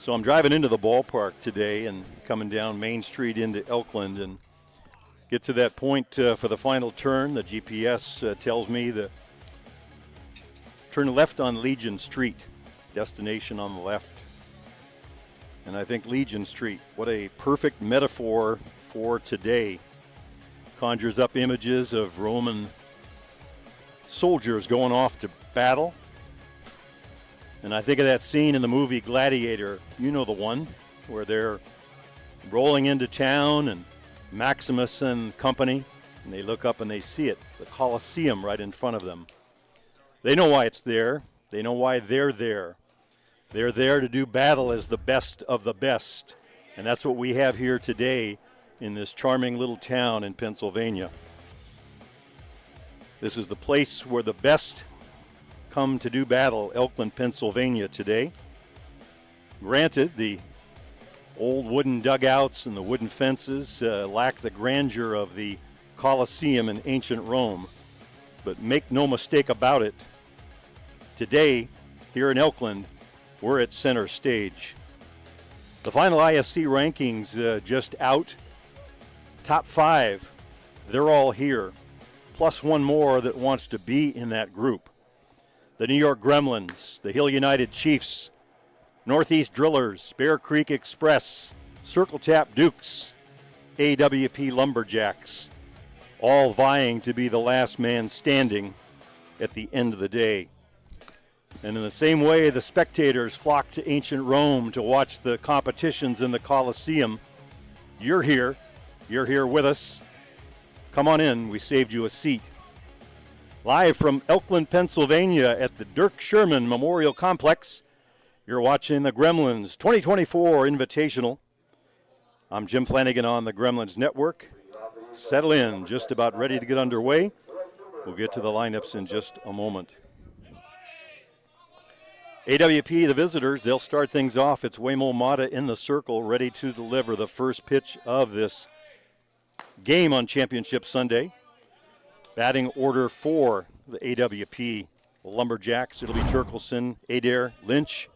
So I'm driving into the ballpark today and coming down Main Street into Elkland and get to that point for the final turn. The GPS tells me to turn left on Legion Street, destination on the left. And I think Legion Street, what a perfect metaphor for today. Conjures up images of Roman soldiers going off to battle. And I think of that scene in the movie Gladiator, you know the one, where they're rolling into town and Maximus and company, and they look up and they see it, the Colosseum right in front of them. They know why it's there. They know why they're there. They're there to do battle as the best of the best. And that's what we have here today in this charming little town in Pennsylvania. This is the place where the best come to do battle, Elkland, Pennsylvania today. Granted, the old wooden dugouts and the wooden fences lack the grandeur of the Colosseum in ancient Rome. But make no mistake about it, today, here in Elkland, we're at center stage. The final ISC rankings just out. Top 5, they're all here, plus one more that wants to be in that group. The New York Gremlins, the Hill United Chiefs, Northeast Drillers, Bear Creek Express, Circle Tap Dukes, AWP Lumberjacks, all vying to be the last man standing at the end of the day. And in the same way, the spectators flock to ancient Rome to watch the competitions in the Colosseum. You're here with us. Come on in, we saved you a seat. Live from Elkland, Pennsylvania at the Dirk Sherman Memorial Complex, you're watching the Gremlins 2024 Invitational. I'm Jim Flanagan on the Gremlins Network. Settle in, just about ready to get underway. We'll get to the lineups in just a moment. AWP, the visitors, they'll start things off. It's Waymo Mata in the circle, ready to deliver the first pitch of this game on Championship Sunday. Batting order for the AWP Lumberjacks, it'll be Turkelson, Adair, Lynch,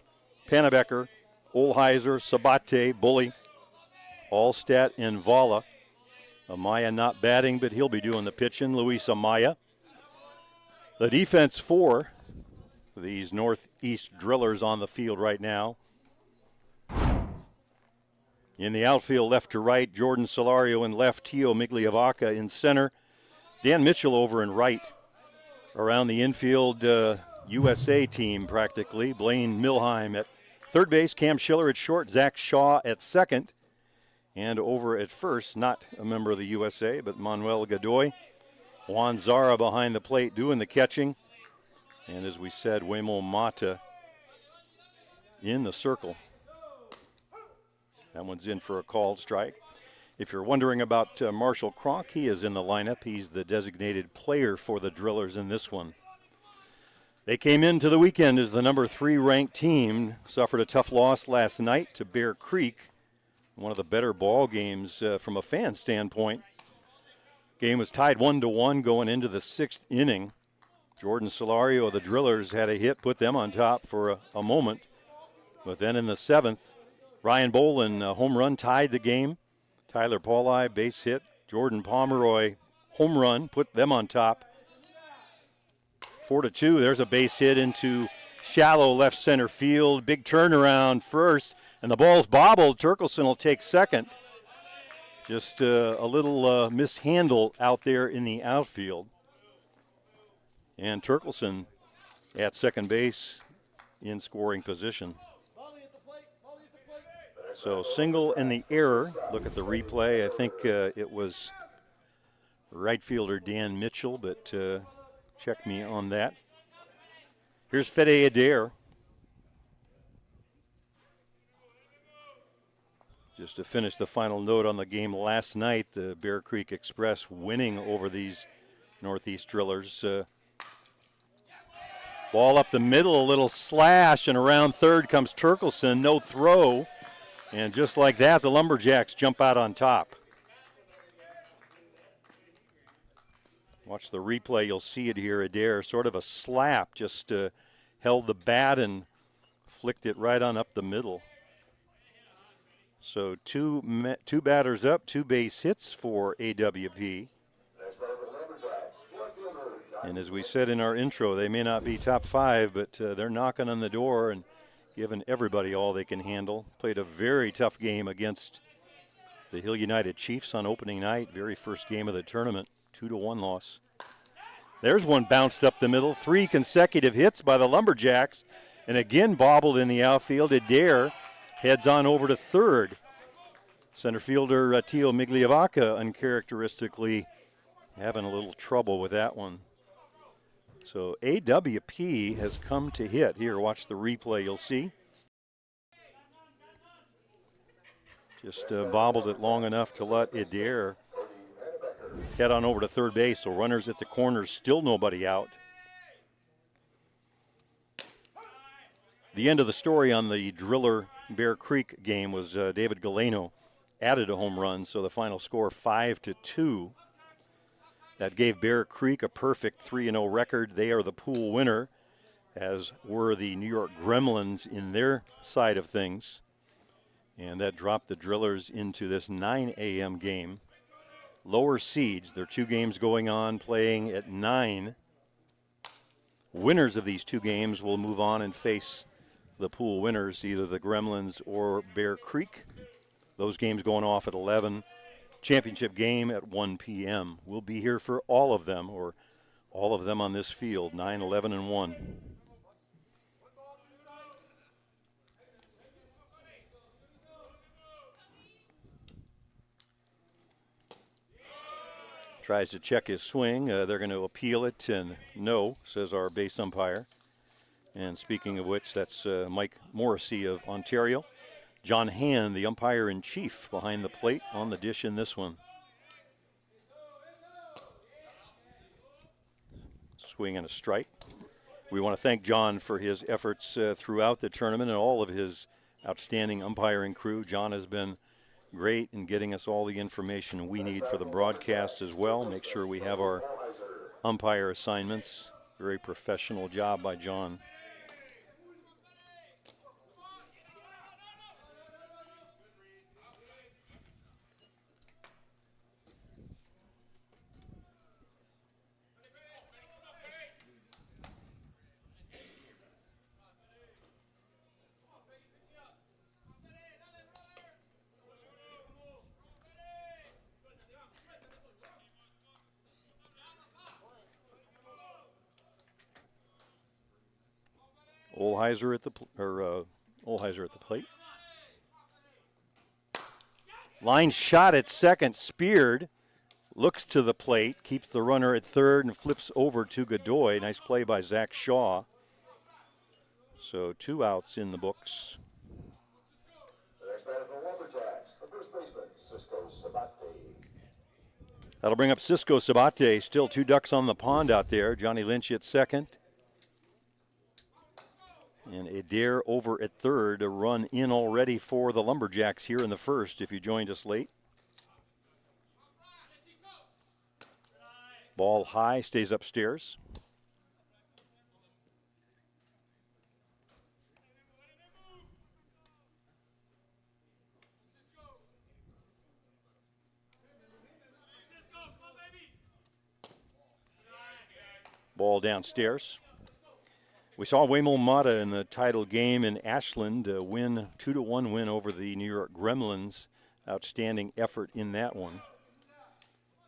Panabecker, Olheiser, Sabate, Bully, Allstat, and Vala. Amaya not batting, but he'll be doing the pitching, Luis Amaya. The defense for these Northeast Drillers on the field right now. In the outfield, left to right, Jordan Solario in left, Tio Migliavaca in center, Dan Mitchell over in right. Around the infield, USA team practically. Blaine Milheim at third base, Cam Schiller at short, Zach Shaw at second. And over at first, not a member of the USA, but Manuel Godoy. Juan Zara behind the plate doing the catching. And as we said, Waymo Mata in the circle. That one's in for a called strike. If you're wondering about Marshall Cronk, he is in the lineup. He's the designated player for the Drillers in this one. They came into the weekend as the number 3 ranked team, suffered a tough loss last night to Bear Creek, one of the better ball games from a fan standpoint. Game was tied 1-1 going into the 6th inning. Jordan Solario of the Drillers had a hit, put them on top for a moment. But then in the 7th, Ryan Bolin, a home run, tied the game. Tyler Pauli, base hit. Jordan Pomeroy, home run, put them on top. 4-2, there's a base hit into shallow left center field. Big turnaround first, and the ball's bobbled. Turkelson will take second. Just a little mishandle out there in the outfield. And Turkelson at second base in scoring position. So single in the error. Look at the replay. I think it was right fielder Dan Mitchell, but check me on that. Here's Fede Adair. Just to finish the final note on the game last night, the Bear Creek Express winning over these Northeast Drillers. Ball up the middle, a little slash, and around third comes Turkelson, no throw. And just like that, the Lumberjacks jump out on top. Watch the replay, you'll see it here. Adair, sort of a slap, just held the bat and flicked it right on up the middle. So two batters up, 2 base hits for AWP. And as we said in our intro, they may not be top 5, but they're knocking on the door and giving everybody all they can handle. Played a very tough game against the Hill United Chiefs on opening night, very first game of the tournament, 2-1 loss. There's one bounced up the middle, 3 consecutive hits by the Lumberjacks, and again bobbled in the outfield. Adair heads on over to third. Center fielder Tio Migliavaca uncharacteristically having a little trouble with that one. So AWP has come to hit. Here, watch the replay, you'll see. Just bobbled it long enough to let Adair head on over to third base. So runners at the corners, still nobody out. The end of the story on the Driller Bear Creek game was David Galeno added a home run, so the final score 5-2. That gave Bear Creek a perfect 3-0 record. They are the pool winner, as were the New York Gremlins in their side of things. And that dropped the Drillers into this 9 a.m. game. Lower seeds, there are 2 games going on, playing at 9. Winners of these 2 games will move on and face the pool winners, either the Gremlins or Bear Creek. Those games going off at 11. Championship game at 1 p.m. We'll be here for all of them, or all of them on this field, 9, 11, and 1. Tries to check his swing. They're going to appeal it, and no, says our base umpire. And speaking of which, that's Mike Morrissey of Ontario. John Hand, the umpire-in-chief, behind the plate on the dish in this one. Swing and a strike. We want to thank John for his efforts throughout the tournament and all of his outstanding umpiring crew. John has been great in getting us all the information we need for the broadcast as well. Make sure we have our umpire assignments. Very professional job by John. Olheiser at the plate. Line shot at second, speared, looks to the plate, keeps the runner at third, and flips over to Godoy. Nice play by Zach Shaw. So 2 outs in the books. The next batter for the Lumberjacks, the first baseman, Cisco Sabate. That'll bring up Cisco Sabate. Still 2 ducks on the pond out there. Johnny Lynch at second. And Adair over at third, a run in already for the Lumberjacks here in the first, if you joined us late. Ball high, stays upstairs. Ball downstairs. We saw Waymon Mata in the title game in Ashland win 2-1 win over the New York Gremlins. Outstanding effort in that one.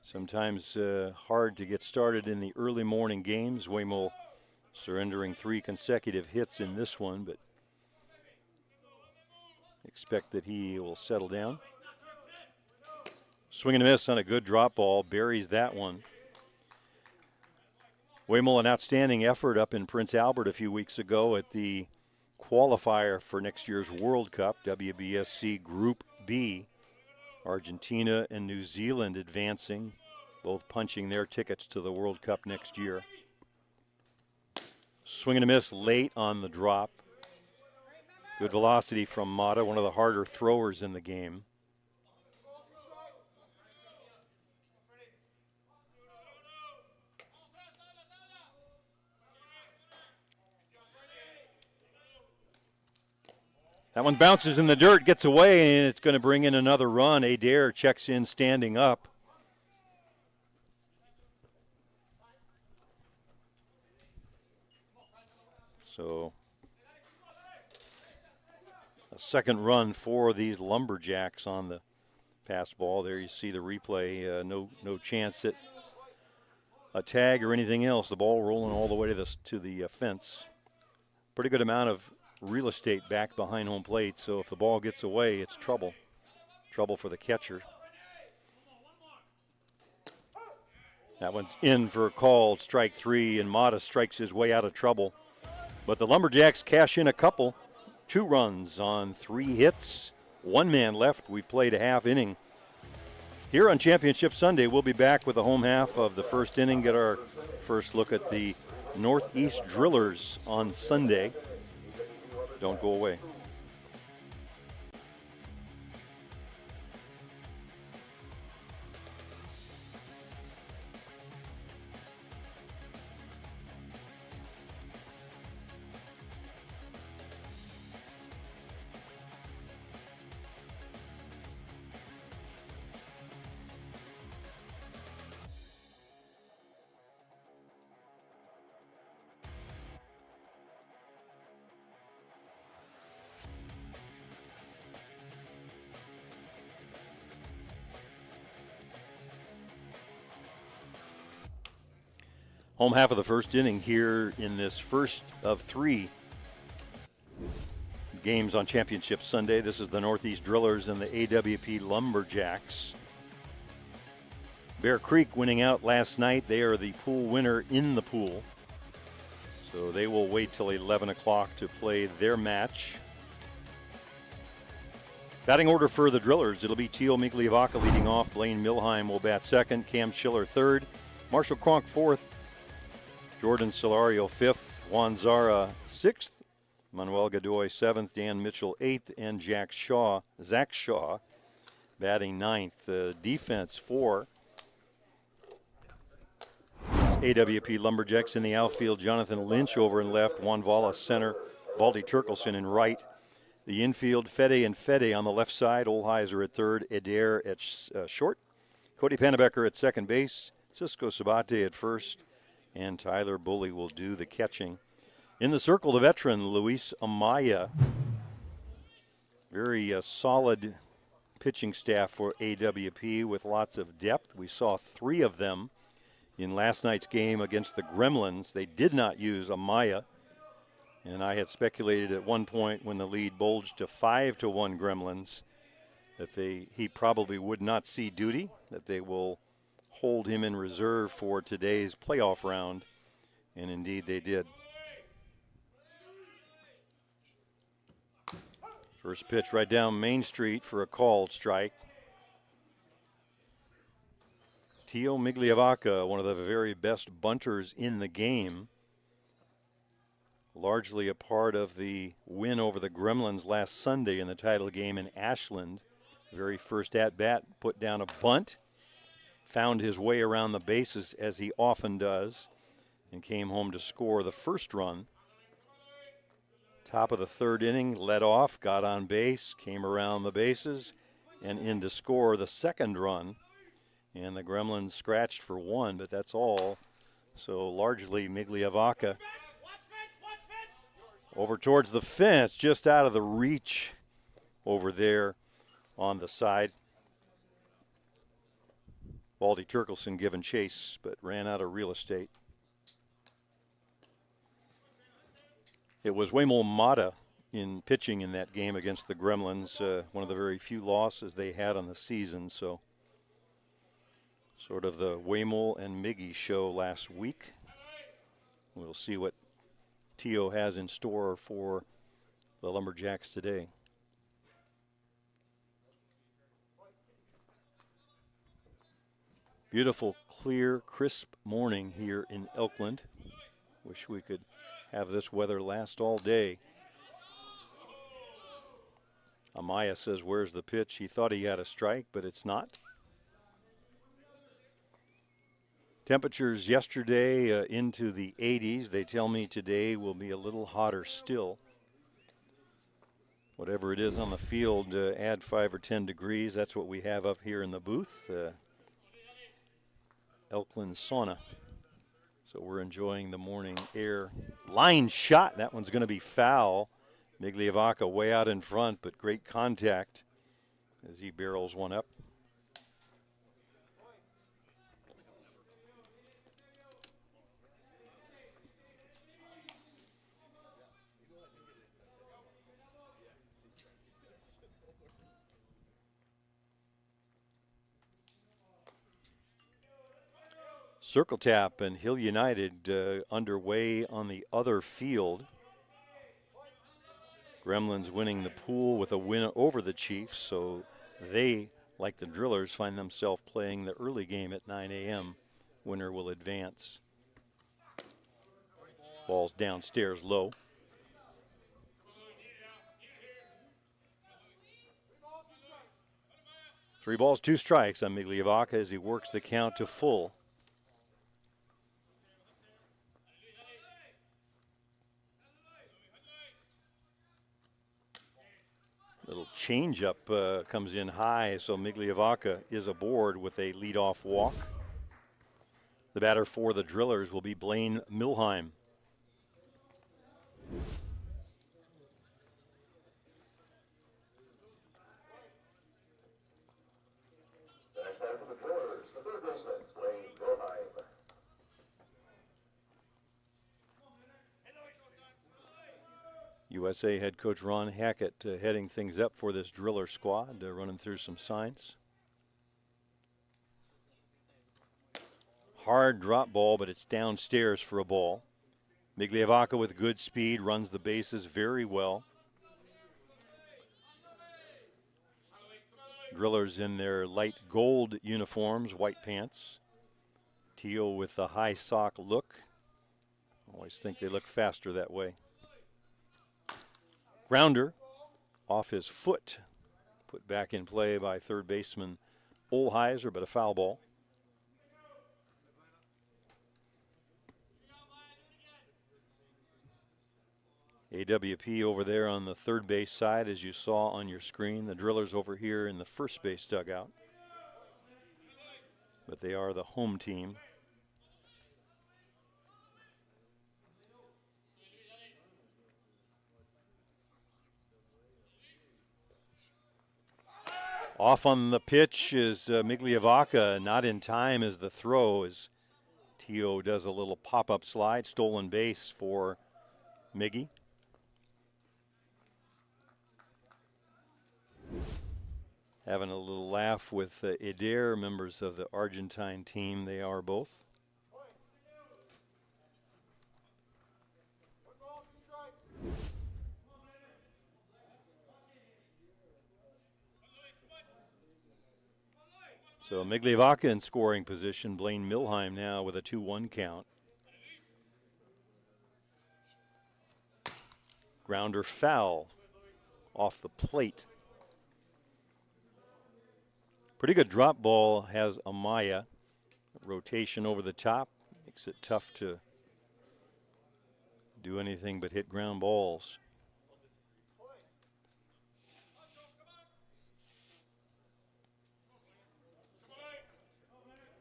Sometimes hard to get started in the early morning games. Waymon surrendering 3 consecutive hits in this one, but expect that he will settle down. Swing and a miss on a good drop ball. Buries that one. Waymon, an outstanding effort up in Prince Albert a few weeks ago at the qualifier for next year's World Cup, WBSC Group B. Argentina and New Zealand advancing, both punching their tickets to the World Cup next year. Swing and a miss late on the drop. Good velocity from Mata, one of the harder throwers in the game. That one bounces in the dirt, gets away, and it's going to bring in another run. Adair checks in standing up. So a second run for these Lumberjacks on the pass ball. There you see the replay. No chance at a tag or anything else. The ball rolling all the way to the fence. Pretty good amount of real estate back behind home plate, so if the ball gets away, it's trouble. Trouble for the catcher. That one's in for a call, strike 3, and Mata strikes his way out of trouble. But the Lumberjacks cash in a couple. 2 runs on 3 hits. 1 man left. We've played a half inning. Here on Championship Sunday, we'll be back with the home half of the first inning. Get our first look at the Northeast Drillers on Sunday. Don't go away. Home half of the first inning here in this first of 3 games on Championship Sunday. This is the Northeast Drillers and the AWP Lumberjacks. Bear Creek winning out last night. They are the pool winner in the pool. So they will wait till 11 o'clock to play their match. Batting order for the Drillers. It'll be Teo Migliavaca leading off. Blaine Milheim will bat second. Cam Schiller third. Marshall Cronk fourth. Jordan Solario 5th, Juan Zara 6th, Manuel Godoy 7th, Dan Mitchell 8th, and Zach Shaw batting 9th. Defense for AWP Lumberjacks in the outfield. Jonathan Lynch over in left, Juan Vala center, Valdi Turkelson in right. The infield, Fede and Fede on the left side, Olheiser at third, Adair at short, Cody Pennebecker at second base, Cisco Sabate at first, and Tyler Bully will do the catching. In the circle, the veteran, Luis Amaya. Very solid pitching staff for AWP with lots of depth. We saw 3 of them in last night's game against the Gremlins. They did not use Amaya, and I had speculated at one point when the lead bulged to 5-1 Gremlins that he probably would not see duty, that they will hold him in reserve for today's playoff round, and indeed they did. First pitch right down Main Street for a called strike. Teo Migliavaca, one of the very best bunters in the game, largely a part of the win over the Gremlins last Sunday in the title game in Ashland. Very first at-bat, put down a bunt, found his way around the bases as he often does, and came home to score the first run. Top of the third inning, led off, got on base, came around the bases, and in to score the second run. And the Gremlins scratched for 1, but that's all. So largely Migliavaca over towards the fence, just out of the reach over there on the side. Valdi Turkelson given chase, but ran out of real estate. It was Waymol Mata in pitching in that game against the Gremlins, one of the very few losses they had on the season. So sort of the Waymol and Miggy show last week. We'll see what Teo has in store for the Lumberjacks today. Beautiful, clear, crisp morning here in Elkland. Wish we could have this weather last all day. Amaya says, where's the pitch? He thought he had a strike, but it's not. Temperatures yesterday into the 80s. They tell me today will be a little hotter still. whatever it is on the field, add 5 or 10 degrees. That's what we have up here in the booth. Elkland sauna. So we're enjoying the morning air. Line shot. That one's going to be foul. Migliavaca way out in front, but great contact as he barrels one up. Circle tap and Hill United underway on the other field. Gremlins winning the pool with a win over the Chiefs, so they, like the Drillers, find themselves playing the early game at 9 a.m. Winner will advance. Ball's downstairs low. Three balls, 2 strikes on Migliavaca as he works the count to full. Little changeup comes in high, so Migliavaca is aboard with a leadoff walk. The batter for the Drillers will be Blaine Milheim. The next batter for the Drillers, the third baseman, Blaine Milheim. USA head coach Ron Hackett heading things up for this Driller squad, running through some signs. Hard drop ball, but it's downstairs for a ball. Migliavaca with good speed, runs the bases very well. Drillers in their light gold uniforms, white pants. Teal with the high sock look. Always think they look faster that way. Grounder off his foot, put back in play by third baseman Olheiser, but a foul ball. AWP over there on the third base side, as you saw on your screen. The Drillers over here in the first base dugout. But they are the home team. Off on the pitch is Migliavaca, not in time as the throw, as Tio does a little pop-up slide, stolen base for Miggy. Having a little laugh with Eder, members of the Argentine team, they are both. So Migliavaca in scoring position. Blaine Milheim now with a 2-1 count. Grounder foul off the plate. Pretty good drop ball has Amaya. Rotation over the top makes it tough to do anything but hit ground balls.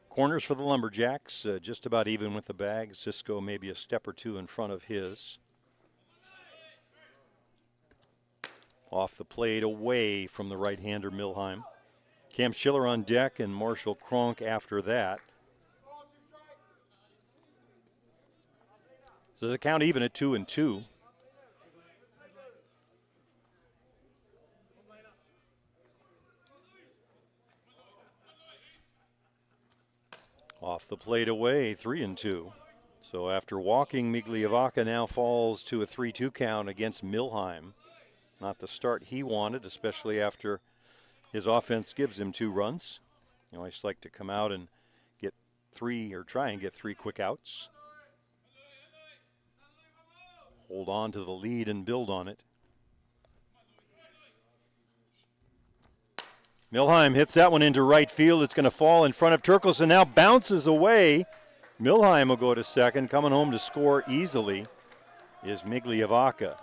Corners for the Lumberjacks, just about even with the bag. Cisco maybe a step or two in front of his. Off the plate, away from the right-hander Milheim. Cam Schiller on deck and Marshall Cronk after that. So the count even at 2-2. Off the plate away, 3-2. So after walking, Migliavaca now falls to a 3-2 count against Milheim. Not the start he wanted, especially after his offense gives him 2 runs. You always like to come out and get 3 or try and get 3 quick outs. Hold on to the lead and build on it. Milheim hits that one into right field. It's going to fall in front of Turkelson. Now bounces away. Milheim will go to second. Coming home to score easily is Migliavaca.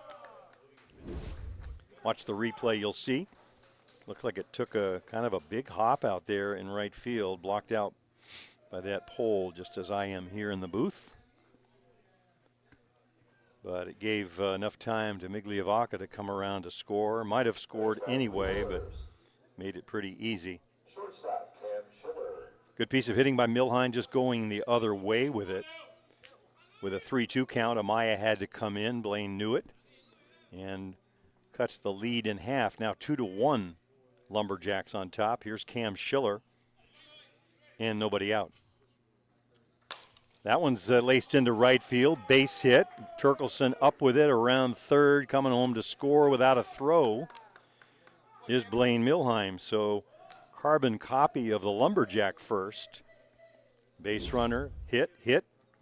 Watch the replay, you'll see. Looked like it took a kind of a big hop out there in right field, blocked out by that pole, just as I am here in the booth. But it gave enough time to Migliavacca to come around to score. Might have scored anyway, but made it pretty easy. Good piece of hitting by Milheim, just going the other way with it. With a 3-2 count, Amaya had to come in. Blaine knew it and cuts the lead in half. Now 2-1 Lumberjacks on top. Here's Cam Schiller and nobody out. That one's laced into right field, base hit. Turkelson up with it around third, coming home to score without a throw is Blaine Milheim. So carbon copy of the Lumberjack first. Base runner, hit,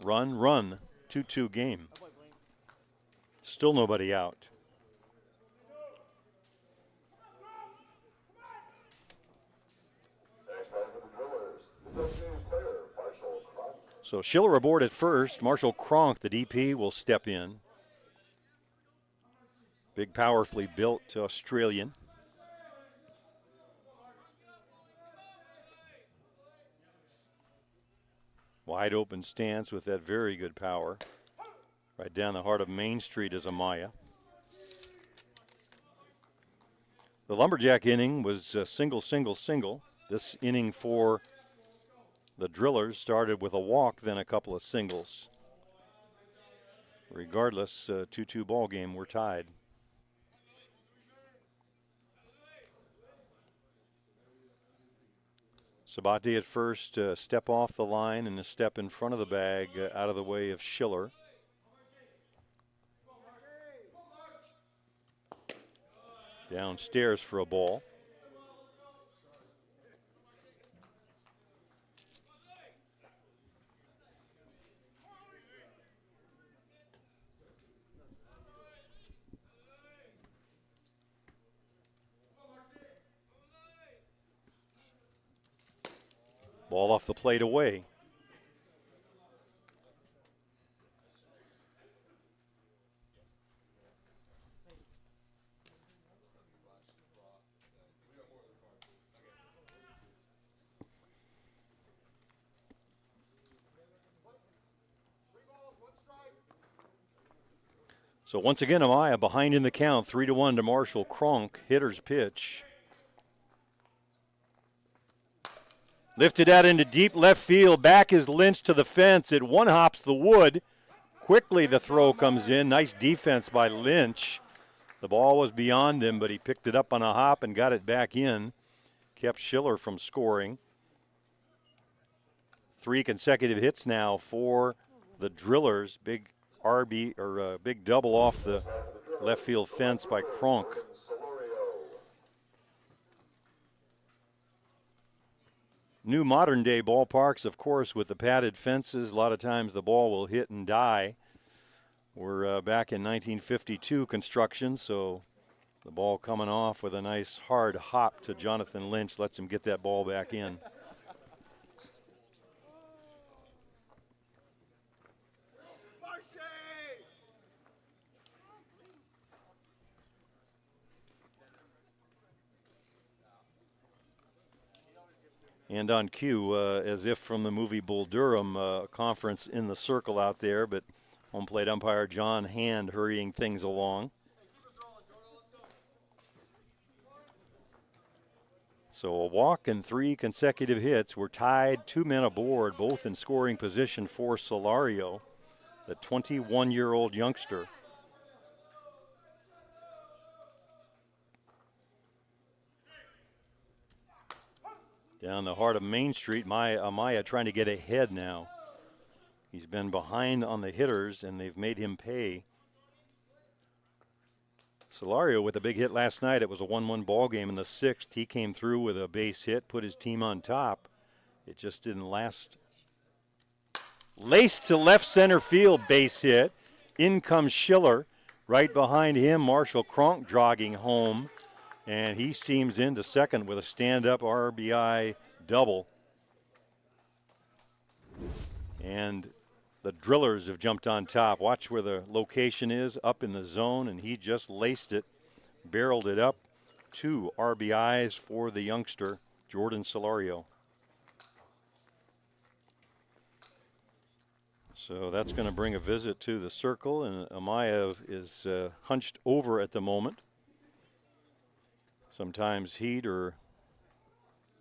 run, 2-2 game. Still nobody out. So Schiller aboard at first. Marshall Cronk, the DP, will step in. Big, powerfully built Australian. Wide open stance with that very good power. Right down the heart of Main Street is Amaya. The Lumberjack inning was single. This inning for the Drillers started with a walk, then a couple of singles. Regardless, 2-2 ball game, we're tied. Sabate at first, step off the line and a step in front of the bag out of the way of Schiller. Downstairs for a ball. Ball off the plate away. So once again, Amaya behind in the count, 3-1 to Marshall Cronk. Hitter's pitch. Lifted out into deep left field. Back is Lynch to the fence. It one-hops the wood. Quickly the throw comes in. Nice defense by Lynch. The ball was beyond him, but he picked it up on a hop and got it back in. Kept Schiller from scoring. 3 consecutive hits now for the Drillers. Big RB or big double off the left field fence by Cronk. New modern day ballparks, of course, with the padded fences. A lot of times the ball will hit and die. We're back in 1952 construction, so the ball coming off with a nice hard hop to Jonathan Lynch lets him get that ball back in. And on cue, as if from the movie Bull Durham, conference in the circle out there, but home plate umpire John Hand hurrying things along. So a walk and 3 consecutive hits. We're tied, 2 men aboard, both in scoring position for Solario, the 21-year-old youngster. Down the heart of Main Street, Amaya trying to get ahead now. He's been behind on the hitters, and they've made him pay. Solario with a big hit last night. It was a 1-1 ball game in the 6th. He came through with a base hit, put his team on top. It just didn't last. Laced to left center field, base hit. In comes Schiller. Right behind him, Marshall Cronk jogging home. And he steams into second with a stand-up RBI double. And the Drillers have jumped on top. Watch where the location is, up in the zone, and he just laced it barreled it up. 2 RBIs for the youngster, Jordan Solario. So that's going to bring a visit to the circle, and Amaya is hunched over at the moment. Sometimes heat or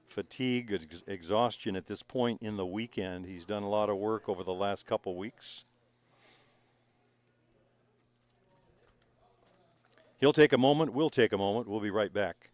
fatigue, exhaustion at this point in the weekend. He's done a lot of work over the last couple weeks. He'll take a moment. We'll take a moment. We'll be right back.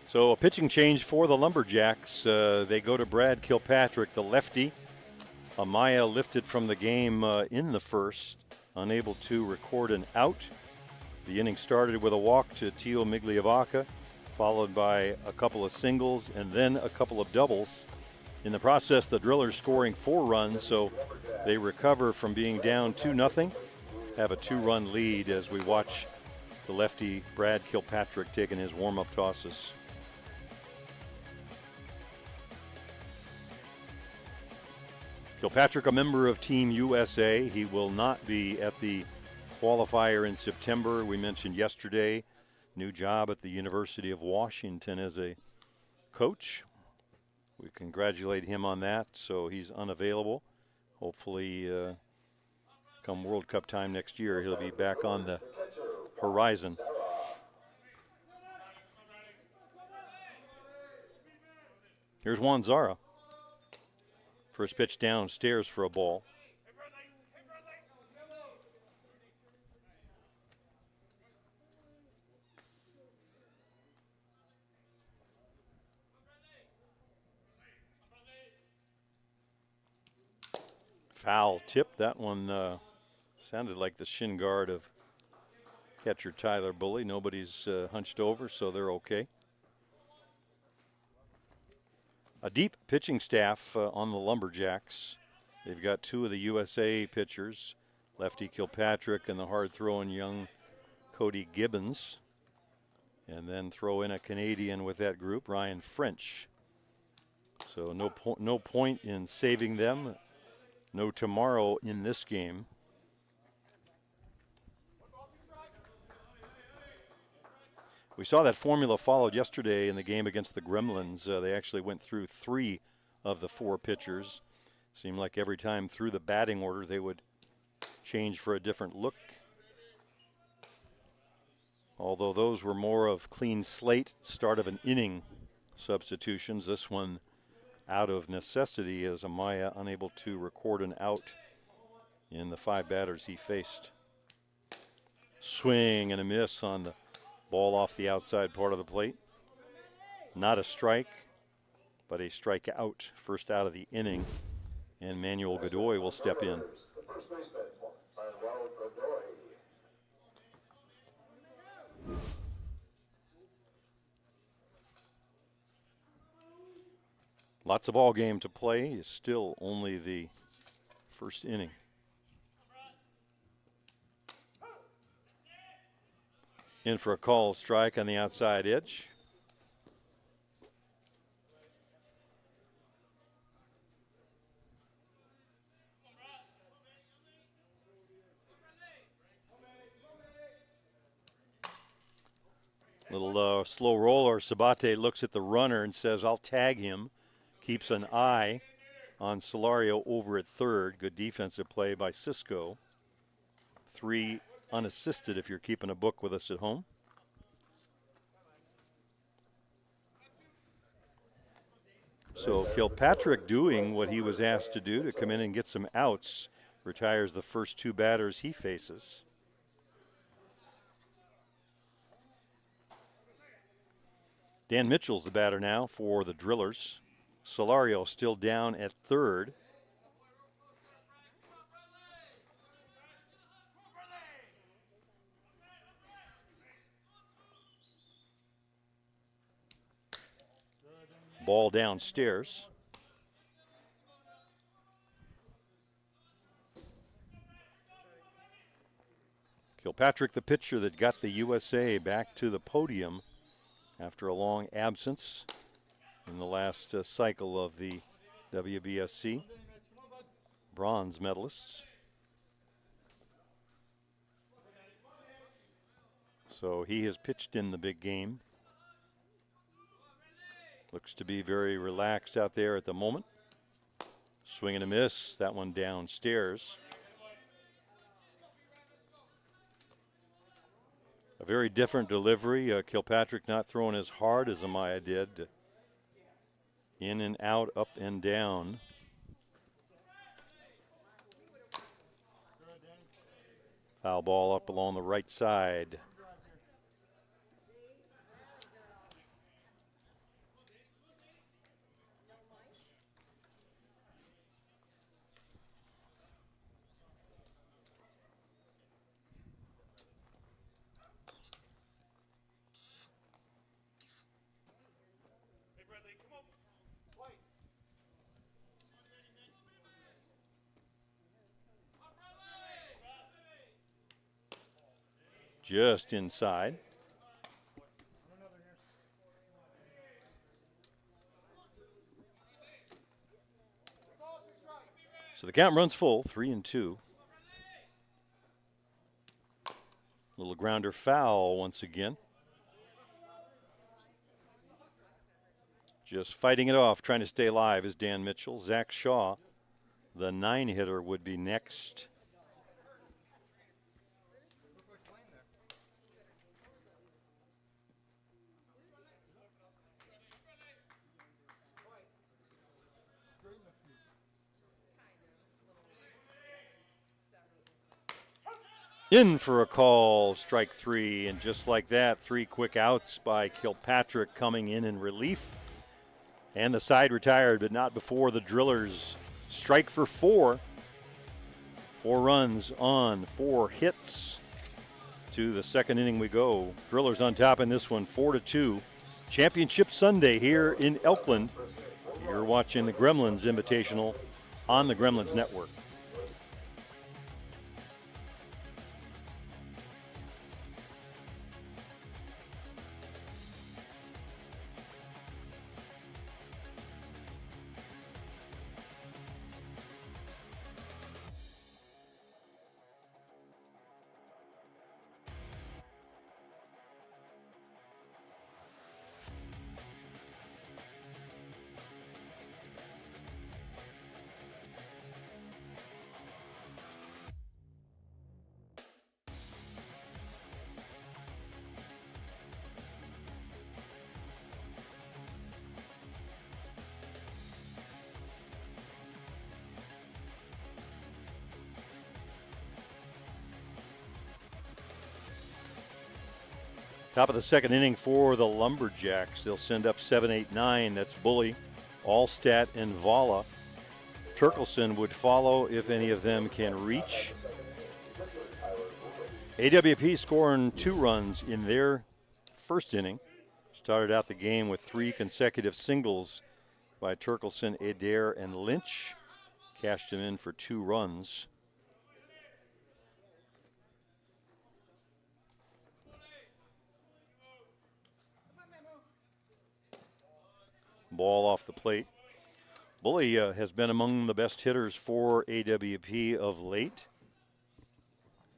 So a pitching change for the Lumberjacks. They go to Brad Kilpatrick, the lefty. Amaya lifted from the game in the first, unable to record an out. The inning started with a walk to Tio Migliavaca, followed by a couple of singles and then a couple of doubles. In the process, the Drillers scoring 4 runs, so they recover from being down 2-0, have a 2-run lead as we watch the lefty Brad Kilpatrick taking his warm-up tosses. Kilpatrick, a member of Team USA. He will not be at the qualifier in September. We mentioned yesterday, new job at the University of Washington as a coach. We congratulate him on that, so he's unavailable. Hopefully, come World Cup time next year, he'll be back on the horizon. Here's Juan Zara. First pitch downstairs for a ball. Foul tip. That one sounded like the shin guard of catcher Tyler Bully. Nobody's hunched over, so they're okay. A deep pitching staff on the Lumberjacks. They've got 2 of the USA pitchers, lefty Kilpatrick and the hard-throwing young Cody Gibbons. And then throw in a Canadian with that group, Ryan French. So no point in saving them. No tomorrow in this game. We saw that formula followed yesterday in the game against the Gremlins. They actually went through 3 of the 4 pitchers. Seemed like every time through the batting order they would change for a different look. Although those were more of clean slate, start of an inning substitutions. This one out of necessity as Amaya unable to record an out in the 5 batters he faced. Swing and a miss on the ball off the outside part of the plate. Not a strike, but a strikeout. First out of the inning. And Manuel Godoy will step in. Lots of ball game to play. It's still only the first inning. In for a call strike on the outside edge. Little slow roller. Sabate looks at the runner and says, I'll tag him. Keeps an eye on Solario over at third. Good defensive play by Cisco. 3 unassisted if you're keeping a book with us at home. So Kilpatrick doing what he was asked to do, to come in and get some outs retires the first two batters he faces. Dan Mitchell's the batter now for the Drillers. Solario still down at third. Ball downstairs. Kilpatrick, the pitcher that got the USA back to the podium after a long absence in the last cycle of the WBSC. Bronze medalists. So he has pitched in the big game. Looks to be very relaxed out there at the moment. Swing and a miss. That one downstairs. A very different delivery. Kilpatrick not throwing as hard as Amaya did. In and out, up and down. Foul ball up along the right side. Just inside. So the count runs full, 3-2. Little grounder foul once again. Just fighting it off, trying to stay alive is Dan Mitchell. Zach Shaw, the 9-hitter, would be next. In for a call, strike three, and just like that, 3 quick outs by Kilpatrick coming in relief. And the side retired, but not before the Drillers strike for 4. 4 runs on 4 hits. To the second inning we go. Drillers on top in this one, 4-2. Championship Sunday here in Elkland. You're watching the Gremlins Invitational on the Gremlins Network. Top of the second inning for the Lumberjacks. They'll send up 7, 8, 9. That's Bully, Allstat, and Vala. Turkelson would follow if any of them can reach. AWP scoring 2 runs in their first inning. Started out the game with 3 consecutive singles by Turkelson, Adair, and Lynch. Cashed him in for 2 runs. Ball off the plate. Bully has been among the best hitters for AWP of late.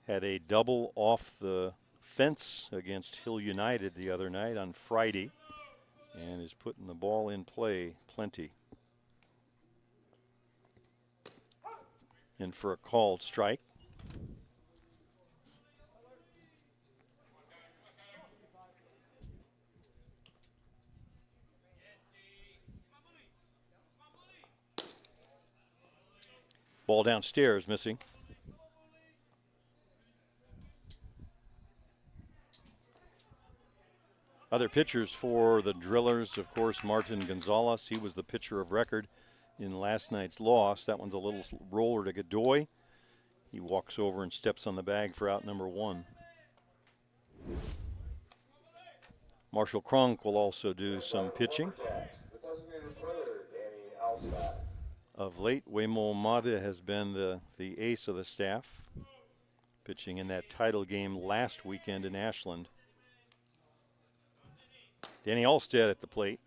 Had a double off the fence against Hill United the other night on Friday and is putting the ball in play plenty. In for a called strike. Ball downstairs, missing. Other pitchers for the Drillers, of course, Martin Gonzalez. He was the pitcher of record in last night's loss. That one's a little roller to Godoy. He walks over and steps on the bag for out number 1. Marshall Cronk will also do some pitching. Of late, Waymo Mata has been the ace of the staff, pitching in that title game last weekend in Ashland. Danny Alstead at the plate.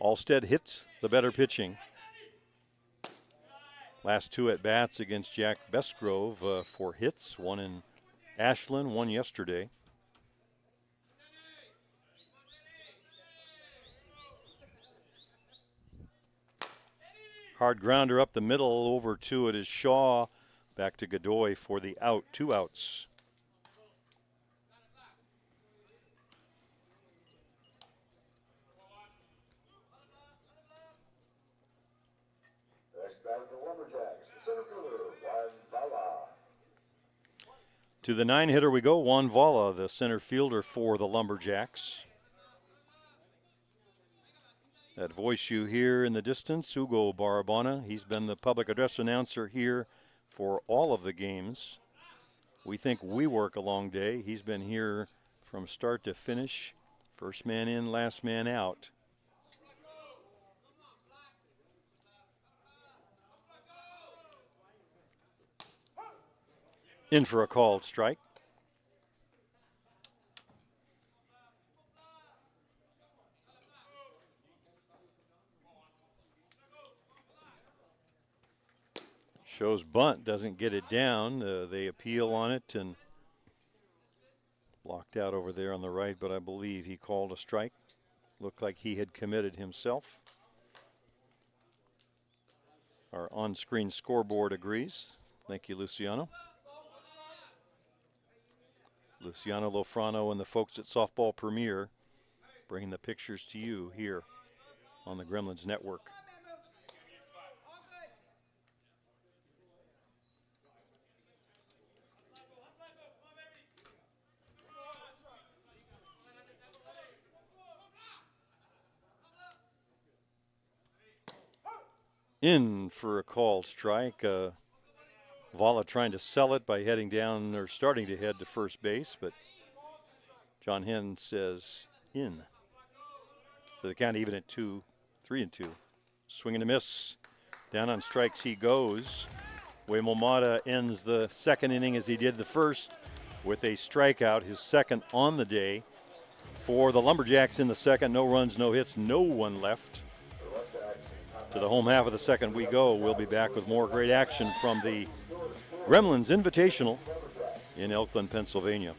Alstead hits the better pitching. Last 2 at bats against Jack Bestgrove for hits. 1 in Ashland, 1 yesterday. Hard grounder up the middle. Over to it is Shaw. Back to Godoy for the out. 2 outs. Next batter for Lumberjacks, the center fielder, Juan Vala. To the 9-hitter we go. Juan Vala, the center fielder for the Lumberjacks. That voice you hear in the distance, Hugo Barabana. He's been the public address announcer here for all of the games. We think we work a long day. He's been here from start to finish. First man in, last man out. In for a called strike. Shows bunt, doesn't get it down. They appeal on it and blocked out over there on the right, but I believe he called a strike. Looked like he had committed himself. Our on-screen scoreboard agrees. Thank you, Luciano. Luciano Lofrano and the folks at Softball Premier bringing the pictures to you here on the Gremlins Network. In for a called strike. Vala trying to sell it by heading down or starting to head to first base, but John Henn says in. So the count even at 3-2. Swing and a miss. Down on strikes he goes. Waymo Mata ends the second inning as he did the first with a strikeout, his second on the day. For the Lumberjacks in the second, no runs, no hits, no one left. To the home half of the second we go. We'll be back with more great action from the Gremlins Invitational in Elkland, Pennsylvania.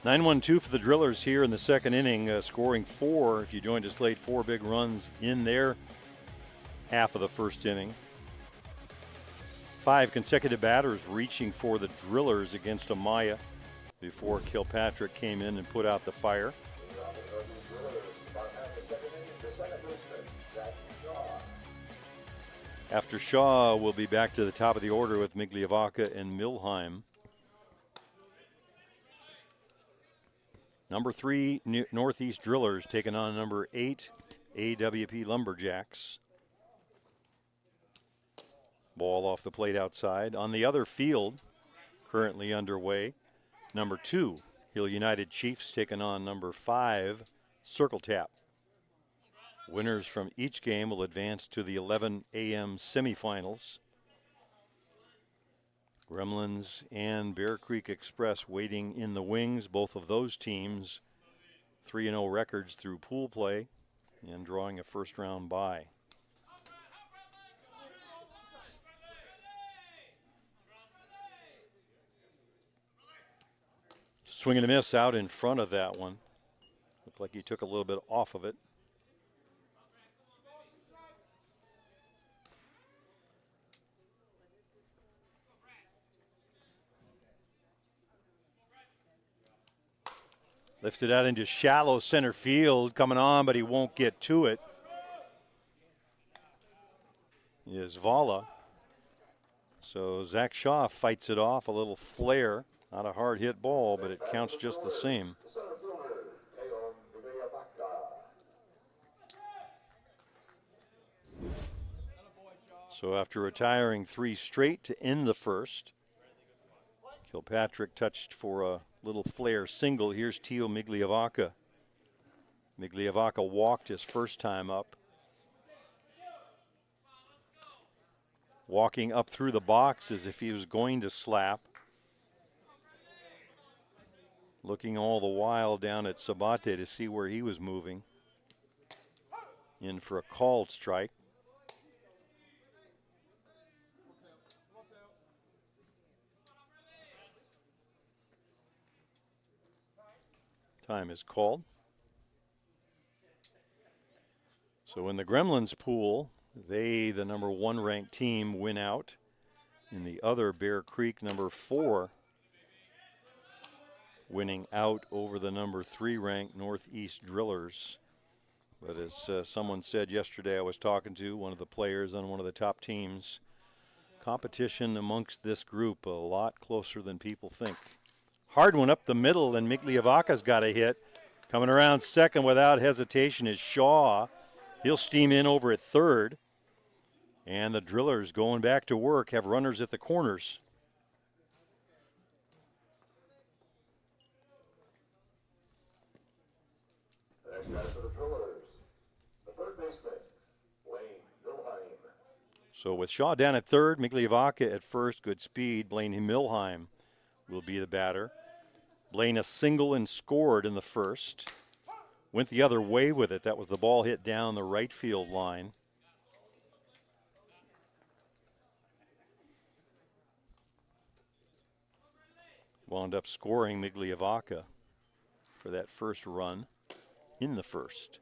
(9-1-2) for the Drillers here in the second inning, scoring 4. If you joined us late, 4 big runs in their half of the first inning. 5 consecutive batters reaching for the Drillers against Amaya before Kilpatrick came in and put out the fire. After Shaw, we'll be back to the top of the order with Migliavaca and Milheim. Number 3 Northeast Drillers taking on number 8 AWP Lumberjacks. Ball off the plate outside. On the other field, currently underway, number 2 Hill United Chiefs taking on number 5 Circle Tap. Winners from each game will advance to the 11 a.m. semifinals. Gremlins and Bear Creek Express waiting in the wings. Both of those teams 3-0 records through pool play and drawing a first round bye. Swing and a miss out in front of that one. Looked like he took a little bit off of it. Lifted out into shallow center field, coming on, but he won't get to it. Is Vala. So Zach Shaw fights it off, a little flare. Not a hard hit ball, but it counts just the same. So after retiring 3 straight to end the first, Kilpatrick touched for a little flare single. Here's Tio Migliavaca. Migliavaca walked his first time up. Walking up through the box as if he was going to slap. Looking all the while down at Sabate to see where he was moving. In for a called strike. Time is called. So in the Gremlins pool, they, the number 1 ranked team, win out. In the other, Bear Creek, number 4, winning out over the number 3 ranked Northeast Drillers. But as someone said yesterday, I was talking to one of the players on one of the top teams, competition amongst this group a lot closer than people think. Hard one up the middle, and Migliavaca's got a hit. Coming around second without hesitation is Shaw. He'll steam in over at third. And the Drillers going back to work, have runners at the corners. Next guy for the Drillers, the third baseman, Blaine Milheim. So with Shaw down at third, Migliavaca at first, good speed. Blaine Milheim will be the batter. Blaine a single and scored in the first. Went the other way with it. That was the ball hit down the right field line. Wound up scoring Migliavaca for that first run in the first.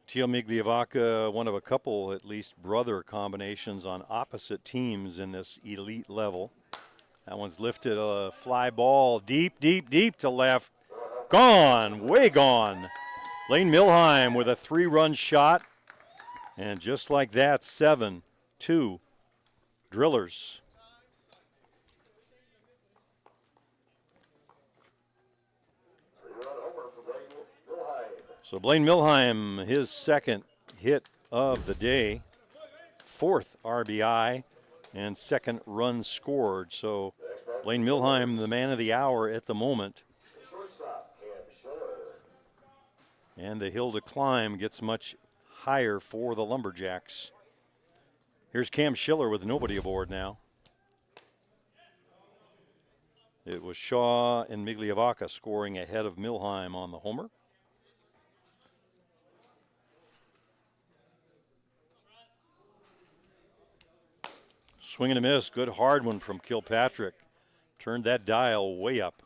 Tio Migliavaca, one of a couple, at least, brother combinations on opposite teams in this elite level. That one's lifted, a fly ball deep, deep, deep to left. Gone, way gone. Blaine Milheim with a 3-run shot. And just like that, 7-2 Drillers. So Blaine Milheim, his second hit of the day, 4th RBI, and 2nd run scored. So Blaine Milheim, the man of the hour at the moment. And the hill to climb gets much higher for the Lumberjacks. Here's Cam Schiller with nobody aboard now. It was Shaw and Migliavaca scoring ahead of Milheim on the homer. Swing and a miss. Good hard one from Kilpatrick. Turned that dial way up.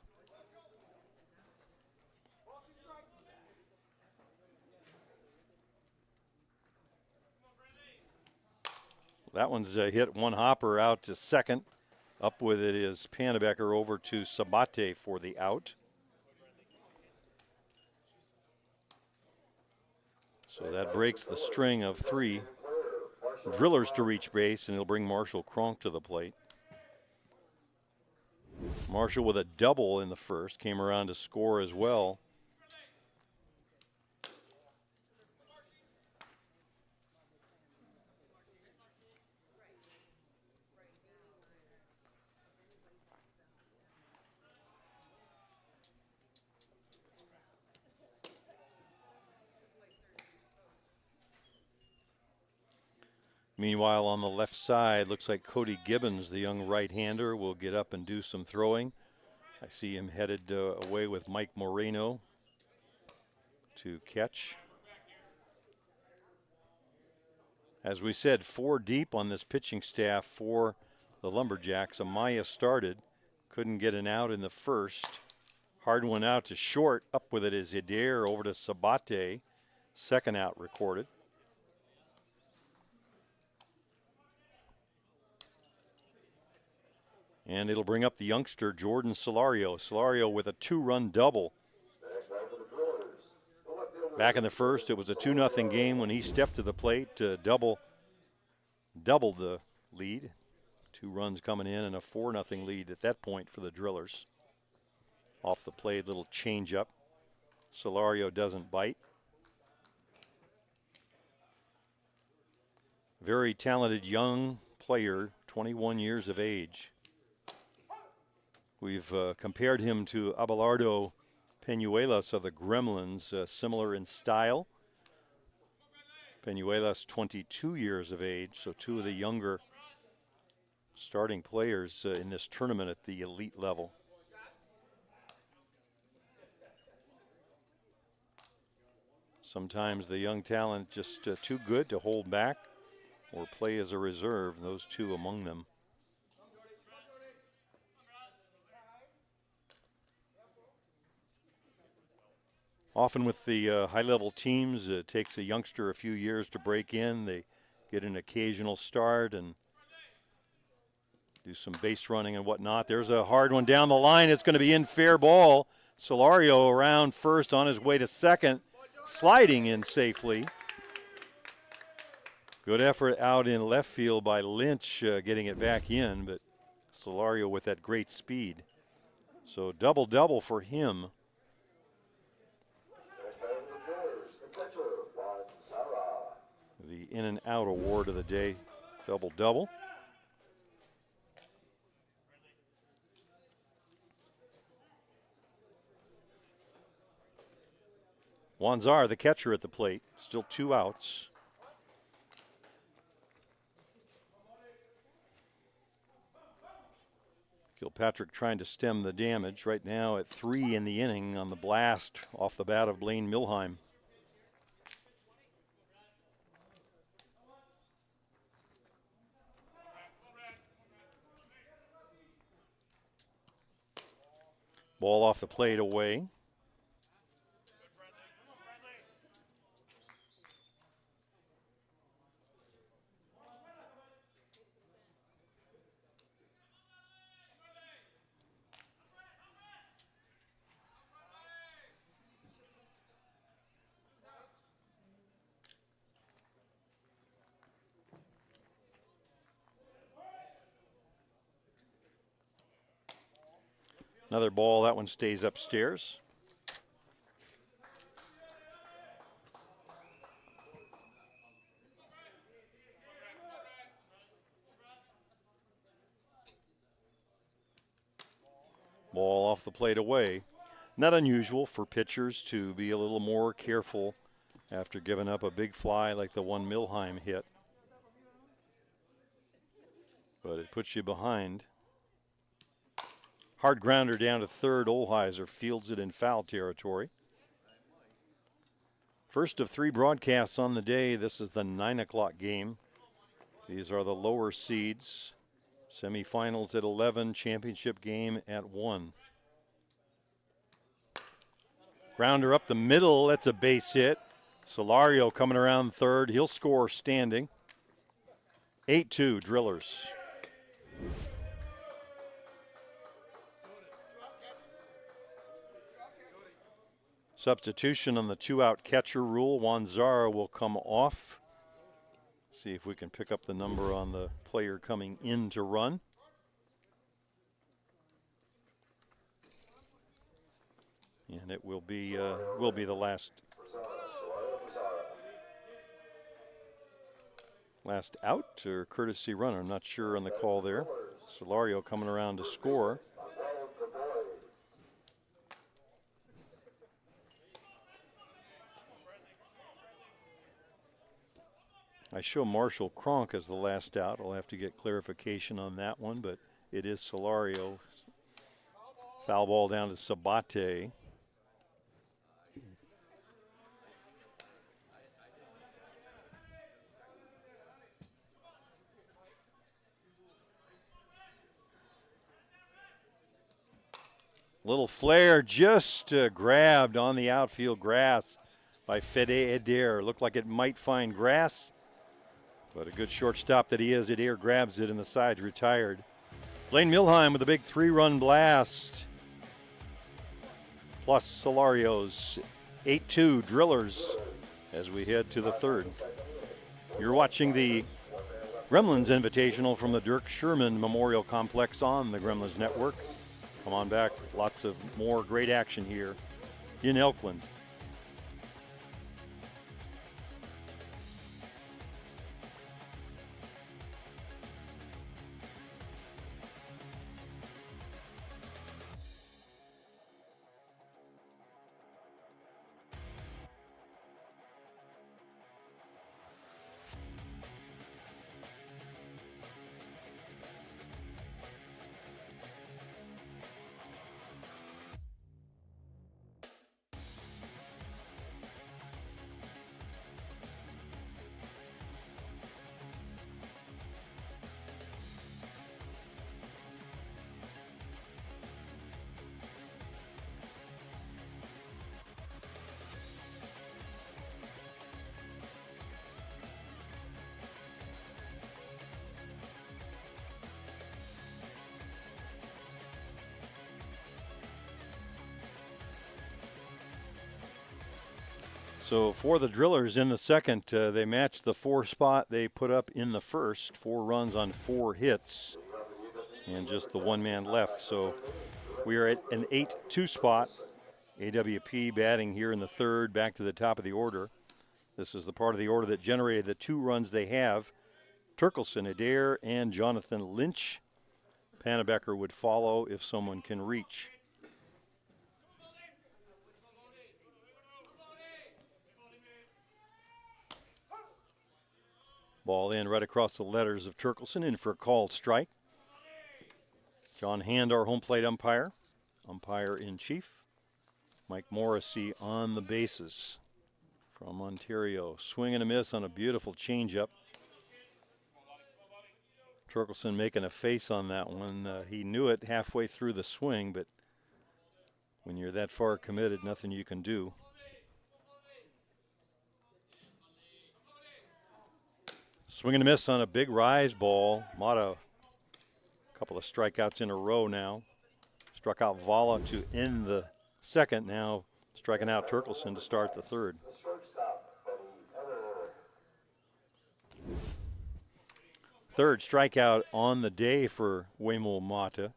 That one's hit one hopper out to second. Up with it is Pannebecker over to Sabate for the out. So that breaks the string of 3 Drillers to reach base, and it'll bring Marshall Cronk to the plate. Marshall with a double in the first, came around to score as well. Meanwhile, on the left side, looks like Cody Gibbons, the young right-hander, will get up and do some throwing. I see him headed away with Mike Moreno to catch. As we said, 4 deep on this pitching staff for the Lumberjacks. Amaya started, couldn't get an out in the first. Hard one out to short. Up with it is Adair over to Sabate. Second out recorded. And it'll bring up the youngster, Jordan Solario. Solario with a 2-run double. Back in the first, it was a 2-0 game when he stepped to the plate to double the lead. 2 runs coming in and a 4-0 lead at that point for the Drillers. Off the plate, little changeup. Solario doesn't bite. Very talented young player, 21 years of age. We've compared him to Abelardo Peñuelas of the Gremlins, similar in style. Peñuelas, 22 years of age, so 2 of the younger starting players in this tournament at the elite level. Sometimes the young talent just too good to hold back or play as a reserve, those 2 among them. Often with the high-level teams, it takes a youngster a few years to break in. They get an occasional start and do some base running and whatnot. There's a hard one down the line. It's going to be in, fair ball. Solario around first on his way to second, sliding in safely. Good effort out in left field by Lynch, getting it back in, but Solario with that great speed. So double-double for him. The in and out award of the day, double-double. Wanzar, the catcher at the plate, still 2 outs. Kilpatrick trying to stem the damage right now at 3 in the inning on the blast off the bat of Blaine Milheim. Ball off the plate away. Another ball, that one stays upstairs. Ball off the plate away. Not unusual for pitchers to be a little more careful after giving up a big fly like the one Milheim hit. But it puts you behind. Hard grounder down to third. Olheiser fields it in foul territory. First of 3 broadcasts on the day. This is the 9 o'clock game. These are the lower seeds. Semifinals at 11, championship game at 1. Grounder up the middle. That's a base hit. Solario coming around third. He'll score standing. 8-2 Drillers. Substitution on the 2-out catcher rule. Wanzar will come off. See if we can pick up the number on the player coming in to run. And it will be the last out or courtesy runner. I'm not sure on the call there. Solario coming around to score. I show Marshall Cronk as the last out. I'll have to get clarification on that one, but it is Solario. Foul ball down to Sabate. Little flare just grabbed on the outfield grass by Fede Adair. Looked like it might find grass, but a good shortstop that he is, Adair grabs it and the side's retired. Blaine Milheim with a big 3-run blast. Plus Solario's 8-2 Drillers as we head to the third. You're watching the Gremlins Invitational from the Dirk Sherman Memorial Complex on the Gremlins Network. Come on back, lots of more great action here in Elkland. So for the Drillers in the second, they matched the 4 spot they put up in the first. 4 runs on 4 hits and just the 1 man left. So we are at an 8-2 spot. AWP batting here in the third, back to the top of the order. This is the part of the order that generated the 2 runs they have. Turkelson, Adair, and Jonathan Lynch. Panabecker would follow if someone can reach. Ball in right across the letters of Turkelson, in for a called strike. John Hand, our home plate umpire in chief. Mike Morrissey on the bases from Ontario. Swing and a miss on a beautiful changeup. Turkelson making a face on that one. He knew it halfway through the swing, but when you're that far committed, nothing you can do. Swing and a miss on a big rise ball. Mata, a couple of strikeouts in a row now. Struck out Vala to end the second. Now striking out Turkelson to start the third. Third strikeout on the day for Waymo Mata.